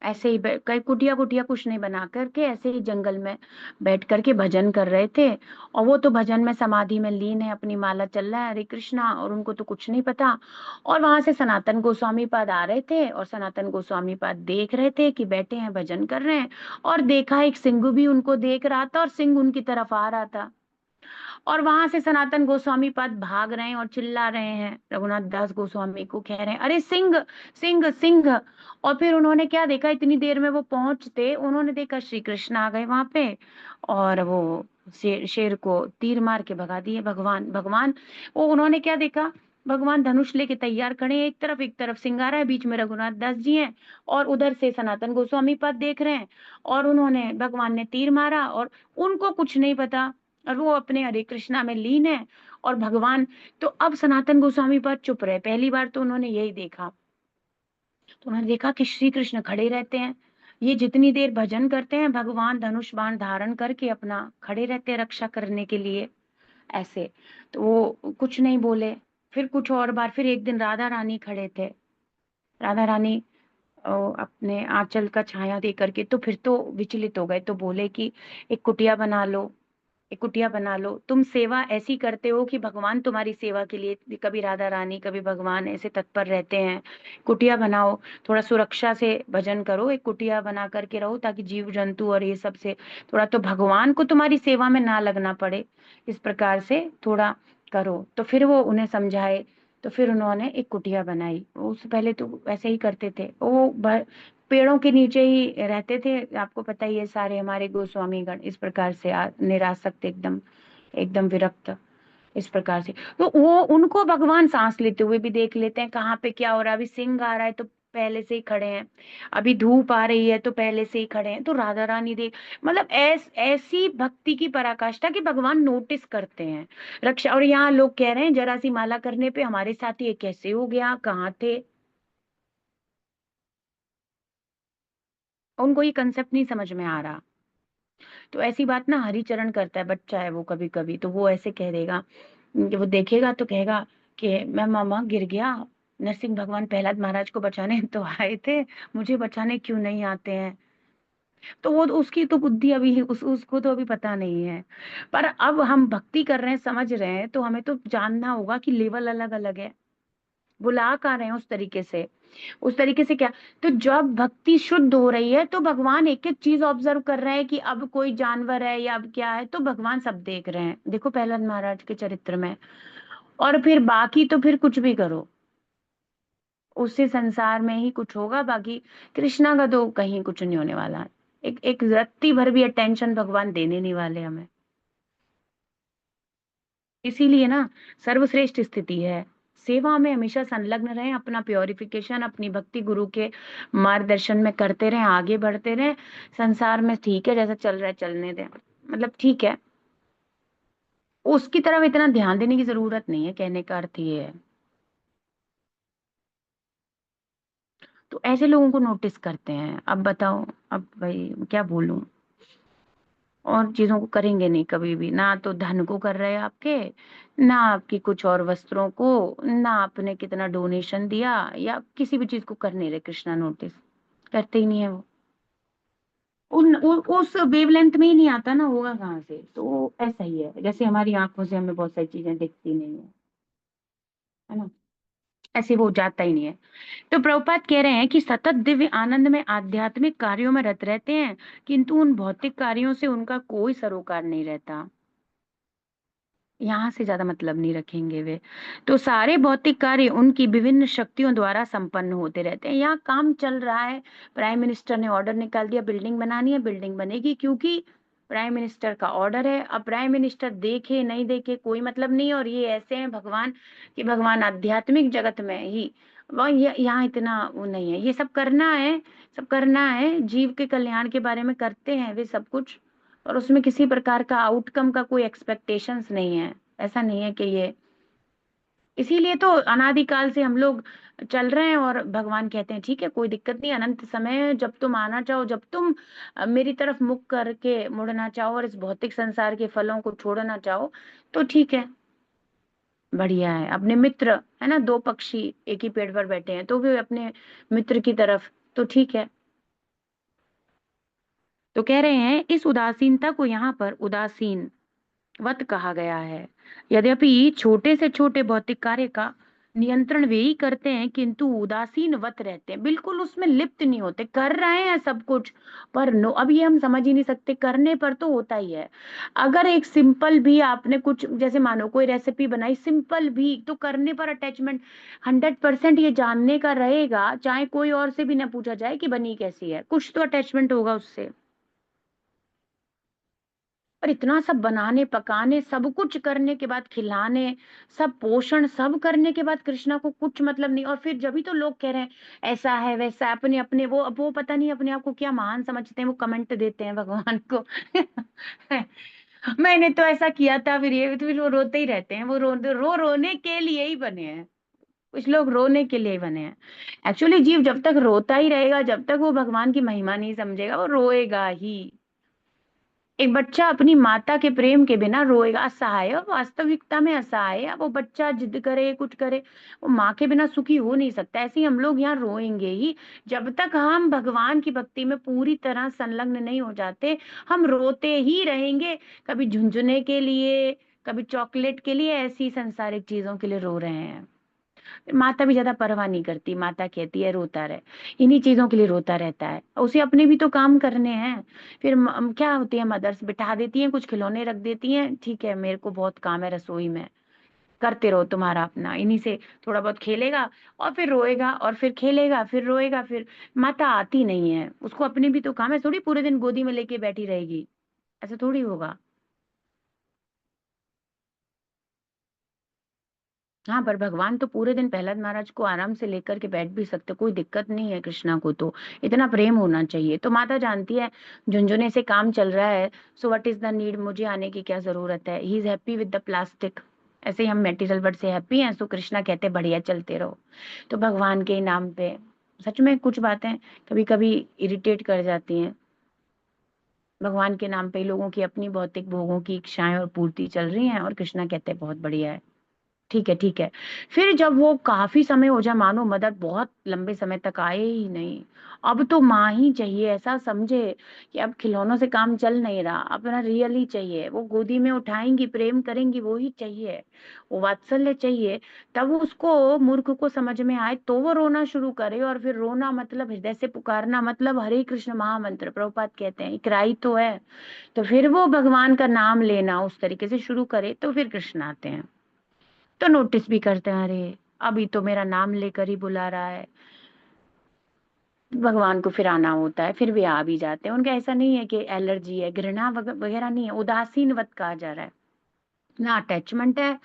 ऐसे ही कई कुटिया कुटिया कुछ नहीं बना करके ऐसे ही जंगल में बैठ करके भजन कर रहे थे। और वो तो भजन में समाधि में लीन है, अपनी माला चल रहा है हरे कृष्णा, और उनको तो कुछ नहीं पता। और वहां से सनातन गोस्वामी पाद आ रहे थे, और सनातन गोस्वामी पाद देख रहे थे कि बैठे हैं भजन कर रहे हैं, और देखा एक सिंह भी उनको देख रहा था, और सिंह उनकी तरफ आ रहा था। और वहां से सनातन गोस्वामी पाद भाग रहे हैं और चिल्ला रहे हैं, रघुनाथ दास गोस्वामी को कह रहे हैं अरे सिंह, सिंह, सिंह। और फिर उन्होंने क्या देखा, इतनी देर में वो पहुंचते, उन्होंने देखा श्री कृष्ण आ गए वहां पे, और वो शेर को तीर मार के भगा दिए। भगवान, भगवान, वो उन्होंने क्या देखा, भगवान धनुष लेके तैयार खड़े हैं, एक तरफ सिंह आ रहा है, बीच में रघुनाथ दास जी हैं, और उधर से सनातन गोस्वामी पाद देख रहे हैं, और उन्होंने, भगवान ने तीर मारा, और उनको कुछ नहीं पता, और वो अपने हरे कृष्णा में लीन है। और भगवान, तो अब सनातन गोस्वामी पाद चुप रहे, पहली बार तो उन्होंने यही देखा। तो उन्होंने देखा कि श्री कृष्ण खड़े रहते हैं, ये जितनी देर भजन करते हैं, भगवान धनुष बाण धारण करके अपना खड़े रहते हैं रक्षा करने के लिए, ऐसे। तो वो कुछ नहीं बोले। फिर कुछ और बार, फिर एक दिन राधा रानी खड़े थे, राधा रानी अपने आंचल का छाया दे करके, तो फिर तो विचलित हो गए, तो बोले कि एक कुटिया बना लो, एक कुटिया बना लो, तुम सेवा ऐसी करते हो कि भगवान तुम्हारी सेवा के लिए, कभी राधा रानी कभी भगवान ऐसे तत्पर रहते हैं, कुटिया बनाओ, थोड़ा सुरक्षा से भजन करो, एक कुटिया बना करके रहो, ताकि जीव जंतु और ये सब से थोड़ा तो भगवान को तुम्हारी सेवा में ना लगना पड़े, इस प्रकार से थोड़ा करो। तो फिर वो उन्हें समझाए, तो फिर उन्होंने एक कुटिया बनाई। उससे पहले तो ऐसे ही करते थे, वो पेड़ों के नीचे ही रहते थे, आपको पता ही है, सारे हमारे गोस्वामी गण इस प्रकार से निरासक्त, एकदम एकदम विरक्त, इस प्रकार से। तो वो उनको भगवान सांस लेते हुए भी देख लेते हैं, कहाँ पे क्या हो रहा है, अभी सिंह आ रहा है तो पहले से ही खड़े हैं, अभी धूप आ रही है तो पहले से ही खड़े हैं, तो राधा रानी देख, मतलब ऐसी भक्ति की पराकाष्ठा कि भगवान नोटिस करते हैं रक्षा। और यहाँ लोग कह रहे हैं जरा सी माला करने पे हमारे साथ ये कैसे हो गया, कहाँ थे, उनको ये कंसेप्ट नहीं समझ में आ रहा। तो ऐसी बात ना हरिचरण करता है, बच्चा है वो, कभी-कभी तो वो ऐसे कह देगा कि वो देखेगा तो कहेगा कि मैं मामा गिर गया, नरसिंह भगवान प्रहलाद महाराज को बचाने तो आए थे, मुझे बचाने क्यों नहीं आते हैं? तो वो उसकी तो बुद्धि अभी उसको तो अभी पता नहीं है। पर अब हम भक्ति कर रहे हैं, समझ रहे हैं, तो हमें तो जानना होगा कि लेवल अलग-अलग है। बुला कहाँ रहे हैं उस तरीके से। उस तरीके से क्या, तो जब भक्ति शुद्ध हो रही है तो भगवान एक-एक चीज़ ऑब्ज़र्व कर रहे हैं कि अब कोई जानवर है या अब क्या है, तो भगवान सब देख रहे हैं। देखो प्रहलाद महाराज के चरित्र में। और फिर बाकी तो फिर कुछ भी करो, उससे संसार में ही कुछ होगा, बाकी कृष्णा का तो कहीं कुछ नहीं होने वाला। एक एक रत्ती भर भी अटेंशन भगवान देने नहीं वाले हमें। इसीलिए ना सर्वश्रेष्ठ स्थिति है। सेवा में हमेशा संलग्न रहें, अपना प्यूरिफिकेशन अपनी भक्ति गुरु के मार्गदर्शन में करते रहें, आगे बढ़ते रहें। संसार में ठीक है जैसा चल रहा है चलने दें, मतलब ठीक है। उसकी तरफ इतना ध्यान देने की ज़रूरत नहीं है, कहने का अर्थ ये है। तो ऐसे लोगों को नोटिस करते हैं। अब बताओ, अब भाई क्या बोलूँ? और चीज़ों को करेंगे नहीं कभी भी, ना तो धन को कर रहे हैं आपके, ना आपकी कुछ और वस्त्रों को, ना आपने कितना डोनेशन दिया या किसी भी चीज़ को कर नहीं रहे कृष्णा नोटिस, करते ही नहीं है वो। उस वेवलेंथ में ही नहीं आता ना, होगा कहाँ से? तो ऐसा ही है, जैसे हमारी आँखों से हमें बहुत सारी चीज़ें दिखती नहीं है ना? ऐसे वो जाता ही नहीं है। तो प्रभुपाद कह रहे हैं कि सतत दिव्य आनंद में आध्यात्मिक कार्यों में रत रहते हैं, किंतु उन भौतिक कार्यों से उनका कोई सरोकार नहीं रहता। यहाँ से ज़्यादा मतलब नहीं रखेंगे वे। तो सारे भौतिक कार्य उनकी विभिन्न शक्तियों द्वारा संपन्न होते रहते हैं। यहाँ काम चल रहा है, प्राइम मिनिस्टर ने ऑर्डर निकाल दिया बिल्डिंग बनानी है, बिल्डिंग बनेगी क्योंकि प्राइम मिनिस्टर का ऑर्डर है। अब प्राइम मिनिस्टर देखे, नहीं देखे कोई मतलब नहीं है। और ये ऐसे हैं भगवान कि भगवान आध्यात्मिक जगत में ही यहाँ इतना वो नहीं है। ये सब करना है, सब करना है, जीव के कल्याण के बारे में करते हैं वे सब कुछ। और उसमें किसी प्रकार का आउटकम का कोई एक्सपेक्टेशंस नहीं है। ऐसा नहीं है कि ये, इसीलिए तो अनादिकाल से हम लोग चल रहे हैं और भगवान कहते हैं ठीक है कोई दिक्कत नहीं, अनंत समय है, जब तुम आना चाहो, जब तुम मेरी तरफ मुख करके मुड़ना चाहो और इस भौतिक संसार के फलों को छोड़ना चाहो तो ठीक है, बढ़िया है। अपने मित्र है ना, दो पक्षी एक ही पेड़ पर बैठे हैं तो भी अपने मित्र की तरफ, तो ठीक है। तो कह रहे हैं इस उदासीनता को यहाँ पर उदासीन वत कहा गया है। यद्यपि छोटे से छोटे भौतिक कार्य का नियंत्रण वे ही करते हैं, किंतु उदासीन वत रहते हैं, बिल्कुल उसमें लिप्त नहीं होते, कर रहे हैं सब कुछ। पर नो, अब ये हम समझ ही नहीं सकते, करने पर तो होता ही है। अगर एक सिंपल भी आपने कुछ, जैसे मानो कोई रेसिपी बनाई सिंपल भी, तो करने पर अटैचमेंट 100% ये जानने का रहेगा, चाहे कोई और से भी ना पूछा जाए कि बनी कैसी है, कुछ तो अटैचमेंट होगा उससे। और इतना सब बनाने पकाने सब कुछ करने के बाद, खिलाने, सब पोषण सब करने के बाद कृष्णा को कुछ मतलब नहीं। और फिर जब भी तो लोग कह रहे हैं ऐसा है वैसा है, अपने अपने वो पता नहीं अपने आप को क्या महान समझते हैं, वो कमेंट देते हैं भगवान को। मैंने तो ऐसा किया था, फिर वो रोते ही रहते हैं, वो रोने के लिए ही बने हैं। कुछ लोग रोने के लिए ही बने हैं। एक्चुअली जीव जब तक रोता ही रहेगा, जब तक वो भगवान की महिमा नहीं समझेगा, वो रोएगा ही। एक बच्चा अपनी माता के प्रेम के बिना रोएगा, असहाय, और वास्तविकता में असहाय है। वो बच्चा जिद करे कुछ करे, वो माँ के बिना सुखी हो नहीं सकता। ऐसे ही हम लोग यहाँ रोएंगे ही जब तक हम भगवान की भक्ति में पूरी तरह संलग्न नहीं हो जाते। हम रोते ही रहेंगे, कभी झुंझुने के लिए, कभी चॉकलेट के लिए, ऐसी सांसारिक चीजों के लिए रो रहे हैं। माता भी ज्यादा परवाह नहीं करती, माता कहती है रोता रहे, इन्हीं चीजों के लिए रोता रहता है। उसे अपने भी तो काम करने हैं। फिर क्या होती है, मदर्स बिठा देती हैं, कुछ खिलौने रख देती हैं, ठीक है मेरे को बहुत काम है रसोई में, करते रहो तुम्हारा अपना, इन्हीं से थोड़ा बहुत खेलेगा और फिर रोएगा, और फिर खेलेगा फिर रोएगा। फिर माता आती नहीं है, उसको अपने भी तो काम है, थोड़ी पूरे दिन गोदी में लेके बैठी रहेगी, ऐसा थोड़ी होगा। हाँ, पर भगवान तो पूरे दिन प्रहलाद महाराज को आराम से लेकर के बैठ भी सकते, कोई दिक्कत नहीं है कृष्णा को। तो इतना प्रेम होना चाहिए। तो माता जानती है झुंझुने से काम चल रहा है, so what is the need, मुझे आने की क्या जरूरत है, he is happy with the plastic. ऐसे ही हम मेटीरियल वर्ड से हैप्पी हैं, सो कृष्णा कहते बढ़िया चलते रहो। तो भगवान के ही नाम पे सच में कुछ बातें कभी कभी इरिटेट कर जाती हैं। भगवान के नाम पे लोगों की अपनी भौतिक भोगों की इच्छाएं और पूर्ति चल रही हैं, और कृष्णा कहते हैं बहुत बढ़िया है, ठीक है ठीक है। फिर जब वो काफी समय हो जाए, मानो मदर बहुत लंबे समय तक आए ही नहीं, अब तो माँ ही चाहिए, ऐसा समझे कि अब खिलौनों से काम चल नहीं रहा, अपना रियल ही चाहिए, वो गोदी में उठाएंगी, प्रेम करेंगी, वो ही चाहिए, वो वात्सल्य चाहिए। तब उसको, मूर्ख को समझ में आए तो वो रोना शुरू करे, और फिर रोना मतलब हृदय से पुकारना, मतलब हरे कृष्ण महामंत्र, प्रभुपाद कहते हैं इकराई तो है। तो फिर वो भगवान का नाम लेना उस तरीके से शुरू करे, तो फिर कृष्ण आते हैं, तो नोटिस भी करते हैं, अरे अभी तो मेरा नाम लेकर ही बुला रहा है। भगवान को फिर आना होता है, फिर वे आ भी जाते हैं। उनका ऐसा नहीं है कि एलर्जी है, घृणा वगैरह नहीं है, उदासीन वत कहा जा रहा है। ना अटैचमेंट है,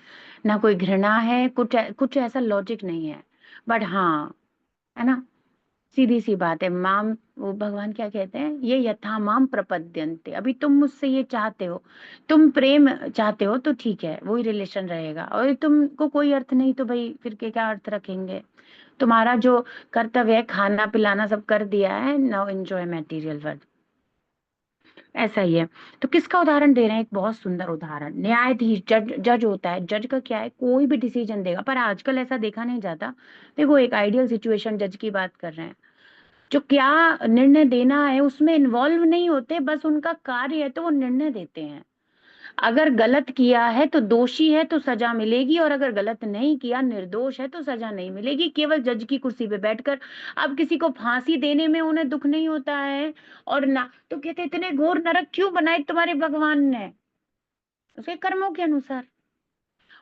ना कोई घृणा है, कुछ ऐसा लॉजिक नहीं है। बट हाँ, है ना, सीधी सी बात है, माम, वो भगवान क्या कहते हैं, ये यथा माम प्रपद्यन्ते, अभी तुम मुझसे ये चाहते हो, तुम प्रेम चाहते हो तो ठीक है, वही रिलेशन रहेगा, और तुमको कोई अर्थ नहीं तो भाई फिर के क्या अर्थ रखेंगे। तुम्हारा जो कर्तव्य है, खाना पिलाना सब कर दिया है, नाउ एंजॉय मटेरियल वर्ल्ड। ऐसा ही है। तो किसका उदाहरण दे रहे हैं, एक बहुत सुंदर उदाहरण, न्यायाधीश, जज जज होता है, जज का क्या है, कोई भी डिसीजन देगा, पर आजकल ऐसा देखा नहीं जाता। देखो एक आइडियल सिचुएशन जज की बात कर रहे हैं, जो क्या निर्णय देना है उसमें इन्वॉल्व नहीं होते, बस उनका कार्य है तो वो निर्णय देते हैं। अगर गलत किया है तो दोषी है तो सजा मिलेगी, और अगर गलत नहीं किया, निर्दोष है तो सजा नहीं मिलेगी, केवल जज की कुर्सी पे बैठकर। अब किसी को फांसी देने में उन्हें दुख नहीं होता है, और ना तो कहते इतने घोर नरक क्यों बनाए तुम्हारे भगवान ने, उसके कर्मों के अनुसार।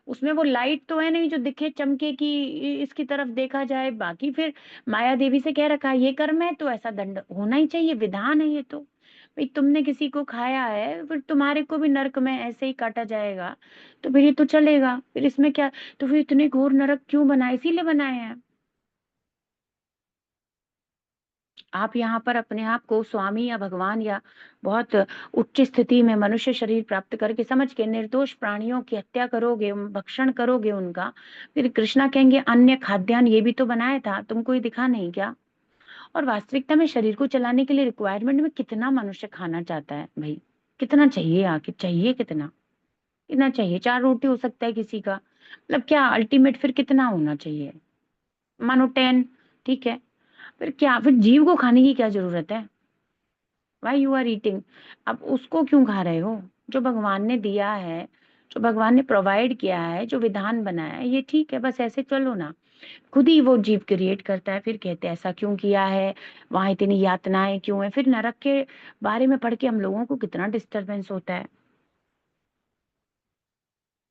उसमें वो लाइट तो है नहीं जो दिखे चमके कि इसकी तरफ देखा जाए, बाकी फिर माया देवी से कह रखा है ये कर्म है तो ऐसा दंड होना ही चाहिए, विधान है ये तो। भाई तुमने किसी को खाया है, फिर तुम्हारे को भी नरक में ऐसे ही काटा जाएगा, तो फिर ये तो चलेगा, फिर इसमें क्या। तो फिर इतने घोर नरक क्यों बनाए, इसीलिए बनाए हैं। आप यहाँ पर अपने आप को स्वामी या भगवान या बहुत उच्च स्थिति में मनुष्य शरीर प्राप्त करके समझ के निर्दोष प्राणियों की हत्या करोगे, भक्षण करोगे उनका, फिर कृष्णा कहेंगे अन्य खाद्यान्न ये भी तो बनाया था, तुमको ये दिखा नहीं क्या। और वास्तविकता में शरीर को चलाने के लिए रिक्वायरमेंट में कितना मनुष्य खाना चाहता है भाई, कितना चाहिए, आखिर चाहिए कितना, कितना चाहिए, 4 रोटी हो सकता है किसी का, मतलब क्या अल्टीमेट फिर कितना होना चाहिए, मानो 10, ठीक है। फिर क्या, फिर जीव को खाने की क्या जरूरत है, वाई यू आर ईटिंग। अब उसको क्यों खा रहे हो, जो भगवान ने दिया है, जो भगवान ने प्रोवाइड किया है, जो विधान बनाया है, ये ठीक है, बस ऐसे चलो ना। खुद ही वो जीव क्रिएट करता है, फिर कहते हैं ऐसा क्यों किया है, वहां इतनी यातनाएं क्यों है, फिर नरक के बारे में पढ़ के हम लोगों को कितना डिस्टरबेंस होता है,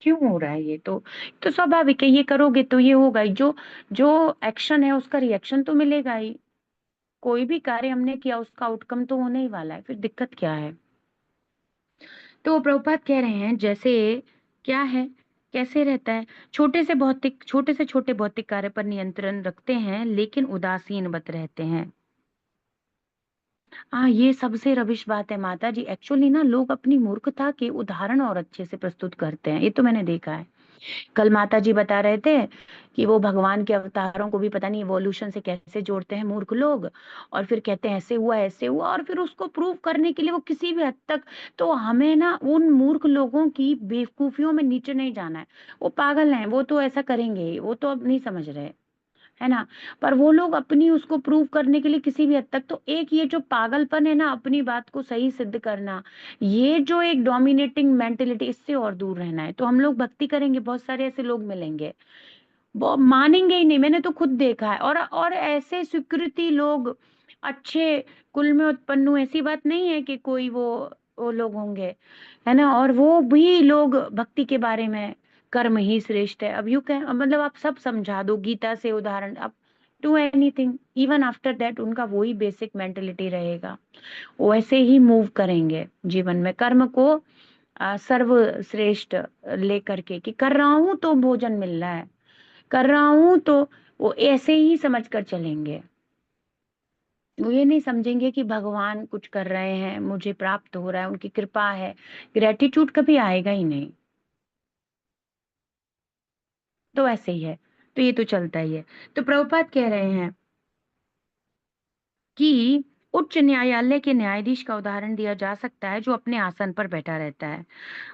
क्यों हो रहा है ये तो स्वाभाविक है, ये करोगे तो ये होगा ही, जो जो एक्शन है उसका रिएक्शन तो मिलेगा ही। कोई भी कार्य हमने किया उसका आउटकम तो होने ही वाला है, फिर दिक्कत क्या है। तो प्रभुपाद कह रहे हैं जैसे क्या है, कैसे रहता है, छोटे से छोटे भौतिक कार्य पर नियंत्रण रखते हैं लेकिन उदासीन बत रहते हैं। हाँ, ये सबसे रविश बात है माता जी, एक्चुअली ना लोग अपनी मूर्खता के उदाहरण और अच्छे से प्रस्तुत करते हैं, ये तो मैंने देखा है। कल माता जी बता रहे थे कि वो भगवान के अवतारों को भी पता नहीं इवोल्यूशन से कैसे जोड़ते हैं मूर्ख लोग, और फिर कहते हैं ऐसे हुआ, और फिर उसको प्रूव करने के लिए वो किसी भी हद तक। तो हमें ना उन मूर्ख लोगों की बेवकूफियों में नीचे नहीं जाना है, वो पागल हैं, वो तो ऐसा करेंगे ही, वो तो अब नहीं समझ रहे, है ना। पर वो लोग अपनी उसको प्रूव करने के लिए किसी भी हद तक, तो एक ये जो पागलपन है ना, अपनी बात को सही सिद्ध करना, ये जो एक डोमिनेटिंग मेंटेलिटी, इससे और दूर रहना है। तो हम लोग भक्ति करेंगे, बहुत सारे ऐसे लोग मिलेंगे, वो मानेंगे ही नहीं, मैंने तो खुद देखा है। और ऐसे स्वीकृति लोग अच्छे कुल में उत्पन्न हुए, ऐसी बात नहीं है कि कोई वो लोग होंगे, है ना। और वो भी लोग भक्ति के बारे में, कर्म ही श्रेष्ठ है, अब यू कह मतलब आप सब समझा दो गीता से उदाहरण, आप do anything, even after that उनका वही बेसिक मेंटेलिटी रहेगा, वो ऐसे ही मूव करेंगे जीवन में, कर्म को सर्वश्रेष्ठ लेकर के, कि कर रहा हूं तो भोजन मिल रहा है, कर रहा हूं तो, वो ऐसे ही समझ कर चलेंगे। वो ये नहीं समझेंगे कि भगवान कुछ कर रहे हैं, मुझे प्राप्त हो रहा है, उनकी कृपा है, ग्रेटिट्यूड कभी आएगा ही नहीं। तो ऐसे ही है, तो ये तो चलता ही है। तो प्रभुपाद कह रहे हैं कि उच्च न्यायालय के न्यायाधीश का उदाहरण दिया जा सकता है जो अपने आसन पर बैठा रहता है।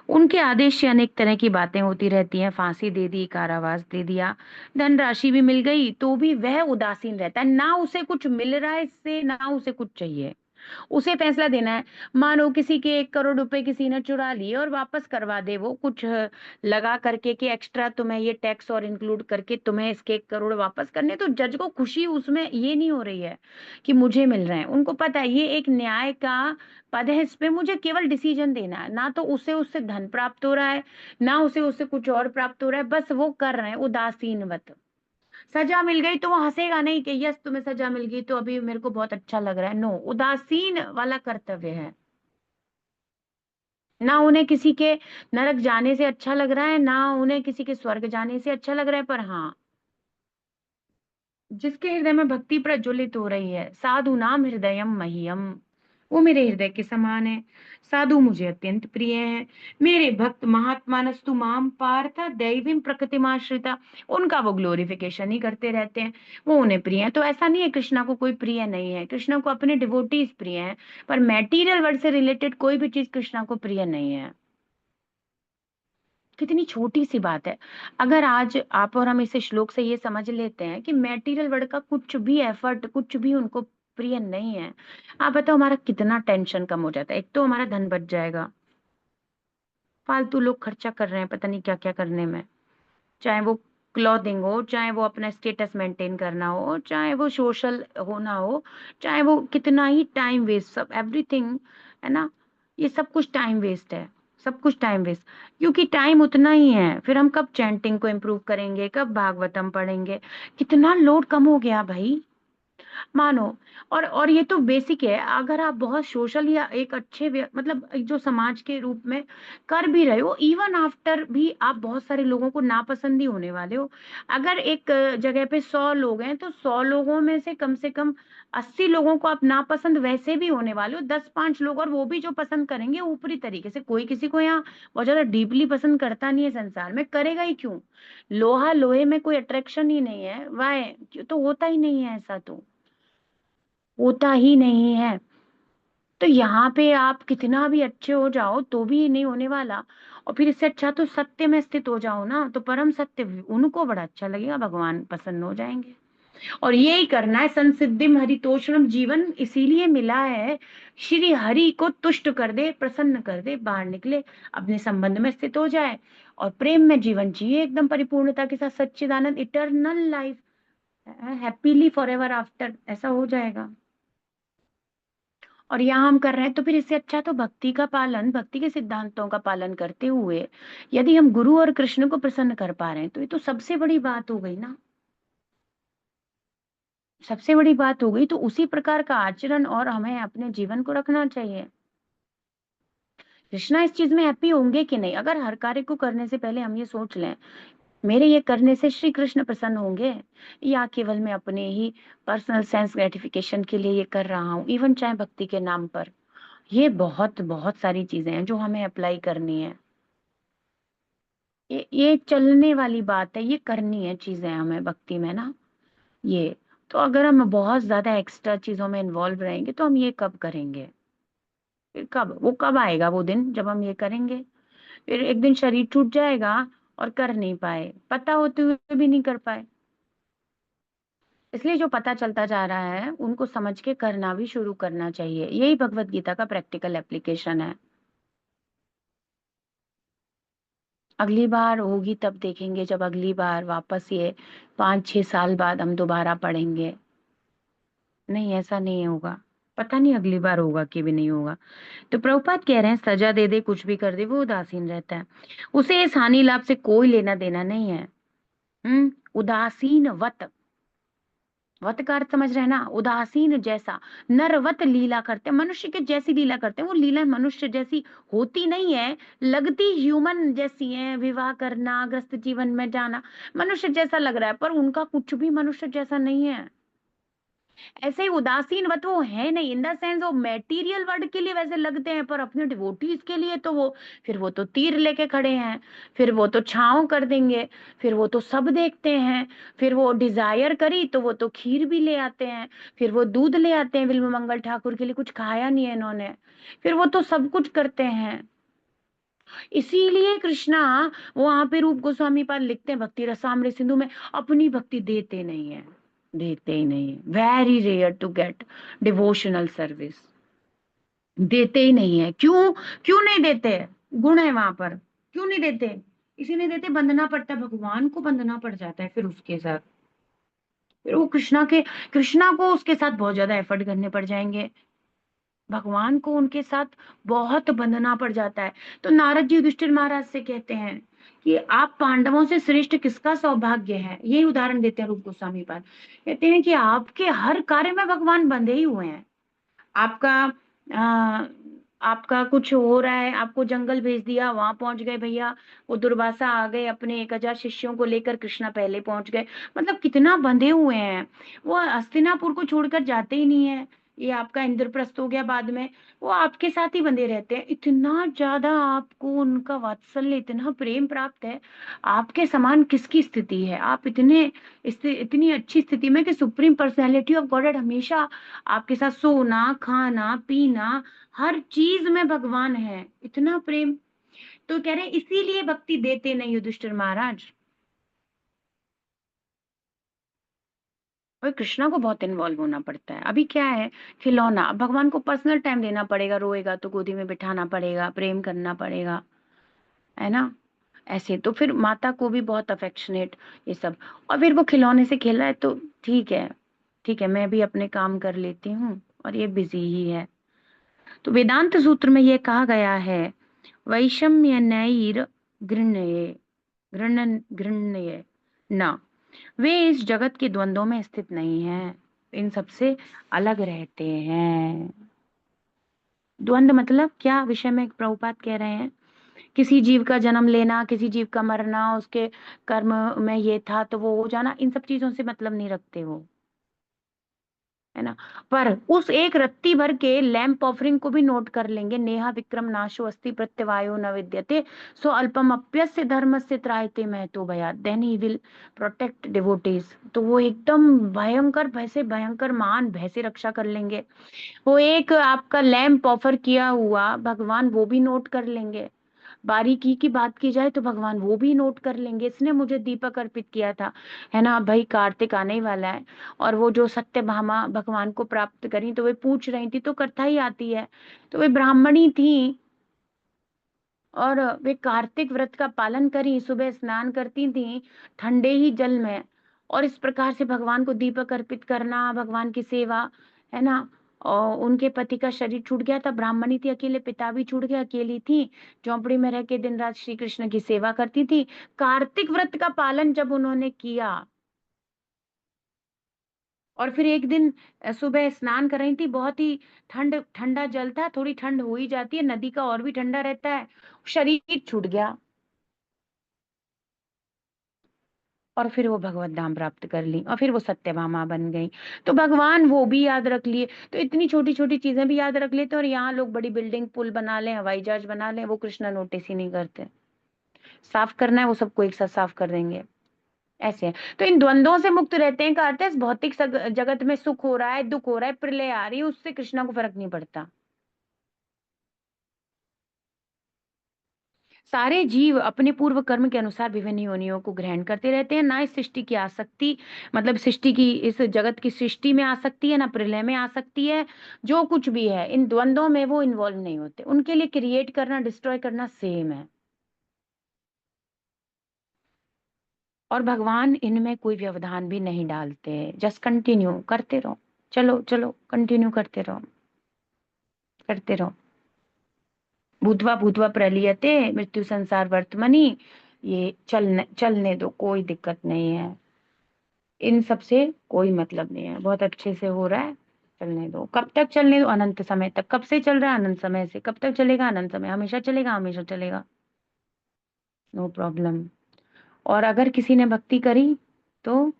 उनके आदेश से अनेक तरह की बातें होती रहती हैं, फांसी दे दी, कारावास दे दिया, धनराशि भी मिल गई, तो भी वह उदासीन रहता है। ना उसे कुछ मिल रहा है इससे, ना उसे कुछ चाहिए। उसे फैसला देना है। मानो किसी के 1 करोड़ रुपए किसी ने चुरा लिए और वापस करवा दे, वो कुछ लगा करके कि एक्स्ट्रा तुम्हें ये टैक्स और इंक्लूड करके तुम्हें इसके 1 करोड़ वापस करने, तो जज को खुशी उसमें ये नहीं हो रही है कि मुझे मिल रहे हैं। उनको पता है ये एक न्याय का पद है, इस पे मुझे केवल डिसीजन देना है। ना तो उसे उससे धन प्राप्त हो रहा है, ना उसे उससे कुछ और प्राप्त हो रहा है, बस वो कर रहे हैं उदासीनवत। सजा मिल गई तो वो हंसेगा नहीं कि यस तुम्हें सजा मिल गई तो अभी मेरे को बहुत अच्छा लग रहा है। नो, उदासीन वाला कर्तव्य है। ना उन्हें किसी के नरक जाने से अच्छा लग रहा है, ना उन्हें किसी के स्वर्ग जाने से अच्छा लग रहा है, पर हाँ, जिसके हृदय में भक्ति प्रज्वलित हो रही है, साधु नाम हृदयम मह्यम, वो मेरे हृदय के समान है। साधु मुझे अत्यंत प्रिय है। मेरे भक्त महात्मानस्तु माम पार्थ दैवीं प्रकृतिमाश्रिता, उनका वो ग्लोरिफिकेशन ही करते रहते हैं, वो उन्हें प्रिय है। तो ऐसा नहीं है कृष्णा को कोई प्रिय नहीं है, कृष्णा को अपने डिवोटीज प्रिय हैं, पर मैटीरियल वर्ल्ड से रिलेटेड कोई भी चीज कृष्णा को प्रिय नहीं है। कितनी छोटी सी बात है। अगर आज आप और हम इसे श्लोक से ये समझ लेते हैं कि मैटेरियल वर्ल्ड का कुछ भी एफर्ट, कुछ भी उनको प्रिय नहीं है, आप बताओ हमारा कितना टेंशन कम हो जाता है। एक तो हमारा धन बच जाएगा, फालतू लोग खर्चा कर रहे हैं पता नहीं क्या क्या करने में, चाहे वो क्लॉथिंग हो, चाहे वो अपना स्टेटस मेंटेन करना हो, चाहे वो सोशल होना हो, चाहे वो कितना ही टाइम वेस्ट, सब एवरीथिंग, है ना। ये सब कुछ टाइम वेस्ट है, सब कुछ टाइम वेस्ट। क्योंकि टाइम उतना ही है, फिर हम कब चैंटिंग को इम्प्रूव करेंगे, कब भागवतम पढ़ेंगे। कितना लोड कम हो गया भाई, मानो। और ये तो बेसिक है। अगर आप बहुत सोशल या एक अच्छे मतलब एक जो समाज के रूप में कर भी रहे हो, इवन आफ्टर भी आप बहुत सारे लोगों को नापसंद ही होने वाले हो। अगर एक जगह पे 100 लोग हैं तो 100 लोगों में से कम 80 लोगों को आप नापसंद वैसे भी होने वाले हो। 10 5 लोग, और वो भी जो पसंद करेंगे ऊपरी तरीके से। कोई किसी को यहाँ बहुत ज्यादा डीपली पसंद करता नहीं है, संसार में करेगा ही क्यों। लोहा लोहे में कोई अट्रैक्शन ही नहीं है, वाह, तो होता ही नहीं है, ऐसा तो होता ही नहीं है। तो यहाँ पे आप कितना भी अच्छे हो जाओ तो भी नहीं होने वाला। और फिर इससे अच्छा तो सत्य में स्थित हो जाओ ना, तो परम सत्य उनको बड़ा अच्छा लगेगा, भगवान प्रसन्न हो जाएंगे। और यही करना है, संसिद्धिम हरितोषणम, जीवन इसीलिए मिला है। श्री हरि को तुष्ट कर दे, प्रसन्न कर दे, बाहर निकले, अपने संबंध में स्थित हो जाए और प्रेम में जीवन जिए एकदम परिपूर्णता के साथ, सच्चिदानंद eternal life, happily forever after, ऐसा हो जाएगा। और यहाँ हम कर रहे हैं, तो फिर इससे अच्छा तो भक्ति का पालन, भक्ति के सिद्धांतों का पालन करते हुए यदि हम गुरु और कृष्ण को प्रसन्न कर पा रहे हैं, तो ये तो सबसे बड़ी बात हो गई ना, सबसे बड़ी बात हो गई। तो उसी प्रकार का आचरण और हमें अपने जीवन को रखना चाहिए। कृष्णा इस चीज में हैप्पी होंगे कि नहीं, अगर हर कार्य को करने से पहले हम ये सोच लें, मेरे ये करने से श्री कृष्ण प्रसन्न होंगे, या केवल मैं अपने ही पर्सनल सेंस ग्रेटिफिकेशन के लिए ये कर रहा हूँ, इवन चाहे भक्ति के नाम पर। ये बहुत बहुत सारी चीजें हैं जो हमें अप्लाई करनी है। ये चलने वाली बात है, ये करनी है चीजें हमें भक्ति में ना, ये। तो अगर हम बहुत ज्यादा एक्स्ट्रा चीजों में इन्वॉल्व रहेंगे तो हम ये कब करेंगे, फिर कब, वो कब आएगा वो दिन जब हम ये करेंगे। फिर एक दिन शरीर छूट जाएगा और कर नहीं पाए, पता होते हुए भी नहीं कर पाए। इसलिए जो पता चलता जा रहा है उनको समझ के करना भी शुरू करना चाहिए। यही भगवत गीता का प्रैक्टिकल एप्लीकेशन है। अगली बार होगी तब देखेंगे, जब अगली बार वापस ये 5 6 साल बाद हम दोबारा पढ़ेंगे। नहीं, ऐसा नहीं होगा। पता नहीं अगली बार होगा कि भी नहीं होगा। तो प्रभुपाद कह रहे हैं सजा दे दे कुछ भी कर दे वो उदासीन रहता है, उसे इस हानि लाभ से कोई लेना देना नहीं है। उदासीन वत, वत का अर्थ समझ रहे हैं ना, उदासीन जैसा। नरवत लीला करते हैं, मनुष्य के जैसी लीला करते हैं। वो लीला मनुष्य जैसी होती नहीं है, लगती ह्यूमन जैसी है। विवाह करना, ग्रस्त जीवन में जाना, मनुष्य जैसा लग रहा है, पर उनका कुछ भी मनुष्य जैसा नहीं है। ऐसे ही उदासीन वत वो है नहीं, इन द सेंस वो मटेरियल वर्ड के लिए वैसे लगते हैं, पर अपने डिवोटीज के लिए तो वो, फिर वो तो तीर लेके खड़े हैं, फिर वो तो छांव कर देंगे, फिर वो तो सब देखते हैं, फिर वो डिजायर करी तो वो तो खीर भी ले आते हैं, फिर वो दूध ले आते हैं, बिल्व मंगल ठाकुर के लिए कुछ खाया नहीं है इन्होंने, फिर वो तो सब कुछ करते हैं। इसीलिए कृष्णा वहां पे रूप गोस्वामी पाद लिखते हैं भक्ति रसामृत सिंधु में, अपनी भक्ति देते नहीं है, देते ही नहीं है, very rare to get devotional service, देते ही नहीं है। क्यों? क्यों नहीं देते? गुण है वहां पर, क्यों नहीं देते? इसी नहीं देते, बंधना पड़ता है, भगवान को बंधना पड़ जाता है फिर उसके साथ, फिर वो कृष्णा को उसके साथ बहुत ज्यादा एफर्ट करने पड़ जाएंगे, भगवान को उनके साथ बहुत बंधना पड़ जाता है। तो नारद जी युधिष्ठिर महाराज से कहते हैं कि आप पांडवों से श्रेष्ठ किसका सौभाग्य है, यही उदाहरण देते हैं रूप गोस्वामी पाद। कहते हैं कि आपके हर कार्य में भगवान बंधे ही हुए हैं। आपका आ, आपका कुछ हो रहा है, आपको जंगल भेज दिया, वहां पहुंच गए भैया, वो दुर्वासा आ गए अपने 1000 शिष्यों को लेकर, कृष्णा पहले पहुंच गए, मतलब कितना बंधे हुए हैं। वो हस्तिनापुर को छोड़कर जाते ही नहीं है, ये आपका इंद्रप्रस्थ हो गया बाद में, वो आपके साथ ही बंधे रहते हैं, इतना ज्यादा आपको उनका वात्सल्य, इतना प्रेम प्राप्त है। आपके समान किसकी स्थिति है? आप इतनी अच्छी स्थिति में कि सुप्रीम पर्सनैलिटी ऑफ गॉडेड हमेशा आपके साथ, सोना खाना पीना हर चीज में भगवान है, इतना प्रेम। तो कह रहे हैं इसीलिए भक्ति देते नहीं युधिष्ठिर महाराज। और कृष्णा को बहुत इन्वॉल्व होना पड़ता है। अभी क्या है, खिलौना, अब भगवान को पर्सनल टाइम देना पड़ेगा, रोएगा तो गोदी में बिठाना पड़ेगा, प्रेम करना पड़ेगा, है ना? ऐसे तो फिर माता को भी बहुत अफेक्शनेट, ये सब। और फिर वो खिलौने से खेल रहा है तो ठीक है, ठीक है, मैं भी अपने काम कर लेती हूँ, और ये बिजी ही है। तो वेदांत सूत्र में ये कहा गया है, वैषम्य नैर गृण्ये, गृण्ये न, वे इस जगत के द्वंद्वों में स्थित नहीं है, इन सबसे अलग रहते हैं। द्वंद्व मतलब क्या विषय में प्रभुपाद कह रहे हैं, किसी जीव का जन्म लेना, किसी जीव का मरना, उसके कर्म में ये था तो वो हो जाना, इन सब चीजों से मतलब नहीं रखते वो, है ना? पर उस एक रत्ती भर के लैंप ऑफरिंग को भी नोट कर लेंगे, नेहा विक्रम नाशो अस्ति प्रत्यवायो न विद्यते, सो अल्पम अप्यस्य धर्मस्य त्रायते महतो भयात्, then he will protect devotees. तो वो एकदम भयंकर भय से, भयंकर महान भय से रक्षा कर लेंगे। वो एक आपका लैंप ऑफर किया हुआ भगवान वो भी नोट कर लेंगे, बारीकी की बात की जाए तो भगवान वो भी नोट कर लेंगे, इसने मुझे दीपक अर्पित किया था, है ना भाई, कार्तिक आने ही वाला है। और वो जो सत्यभामा भगवान को प्राप्त करी तो वे पूछ रही थी, तो कथा ही आती है, तो वे ब्राह्मणी थी, और वे कार्तिक व्रत का पालन करी, सुबह स्नान करती थी ठंडे ही जल में, और इस प्रकार से भगवान को दीपक अर्पित करना, भगवान की सेवा, है ना? और उनके पति का शरीर छूट गया था, ब्राह्मणी थी, अकेले पिता भी छूट गया, अकेली थी, झोंपड़ी में रह के दिन रात श्री कृष्ण की सेवा करती थी। कार्तिक व्रत का पालन जब उन्होंने किया, और फिर एक दिन सुबह स्नान कर रही थी, बहुत ही ठंडा जल था, थोड़ी ठंड हो ही जाती है, नदी का और भी ठंडा रहता है, शरीर छूट गया, और फिर वो भगवत धाम प्राप्त कर ली, और फिर वो सत्यभामा बन गई। तो भगवान वो भी याद रख लिए, तो इतनी छोटी छोटी चीजें भी याद रख लेते हैं, और यहाँ लोग बड़ी बिल्डिंग पुल बना लें, हवाई जहाज बना लें, वो कृष्णा नोटिस ही नहीं करते। साफ करना है वो सबको एक साथ साफ कर देंगे, ऐसे है। तो इन द्वंद्वों से मुक्त रहते हैं का अर्थ है, भौतिक जगत में सुख हो रहा है, दुख हो रहा है, प्रलय आ रही है, उससे कृष्णा को फर्क नहीं पड़ता। सारे जीव अपने पूर्व कर्म के अनुसार विभिन्न योनियों को ग्रहण करते रहते हैं, ना इस सृष्टि की आसक्ति, मतलब सृष्टि की, इस जगत की सृष्टि में आ सकती है, ना प्रलय में आ सकती है। जो कुछ भी है इन द्वंद्वों में वो इन्वॉल्व नहीं होते, उनके लिए क्रिएट करना डिस्ट्रॉय करना सेम है। और भगवान इनमें कोई व्यवधान भी नहीं डालते, जस्ट कंटिन्यू करते रहो, चलो चलो कंटिन्यू करते रहो, करते रहो। भूतवा भूतवा प्रलीयते मृत्यु संसार वर्तमनी, ये चलने दो, कोई दिक्कत नहीं है, इन सब से कोई मतलब नहीं है, बहुत अच्छे से हो रहा है, चलने दो। कब तक चलने दो? अनंत समय तक। कब से चल रहा है? अनंत समय से। कब तक चलेगा? अनंत समय, हमेशा चलेगा, हमेशा चलेगा, नो प्रॉब्लम। और अगर किसी ने भक्ति करी तो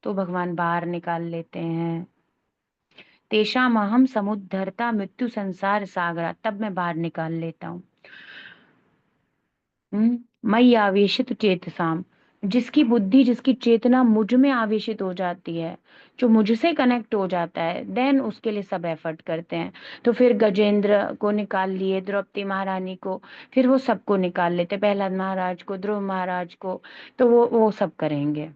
तो भगवान बाहर निकाल लेते हैं, तेषामहं समुद्धर्ता मृत्यु संसार सागरा, तब मैं बाहर निकाल लेता हूँ। मयि आवेशित चेतसाम, जिसकी बुद्धि, जिसकी चेतना मुझ में आवेशित हो जाती है, जो मुझसे कनेक्ट हो जाता है, देन उसके लिए सब एफर्ट करते हैं। तो फिर गजेंद्र को निकाल लिए, द्रौपदी महारानी को, फिर वो सबको निकाल लेते, प्रहलाद महाराज को, ध्रुव महाराज को, तो वो सब करेंगे।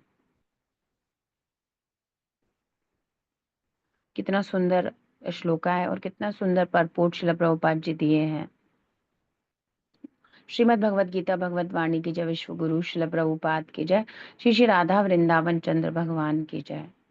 कितना सुंदर श्लोका है और कितना सुंदर परपोर्ट शिला प्रभुपाद जी दिए हैं। श्रीमद् भगवत गीता भगवत वाणी की जय। विश्व गुरु शिला प्रभुपाद की जय। श्री श्री राधा वृंदावन चंद्र भगवान की जय।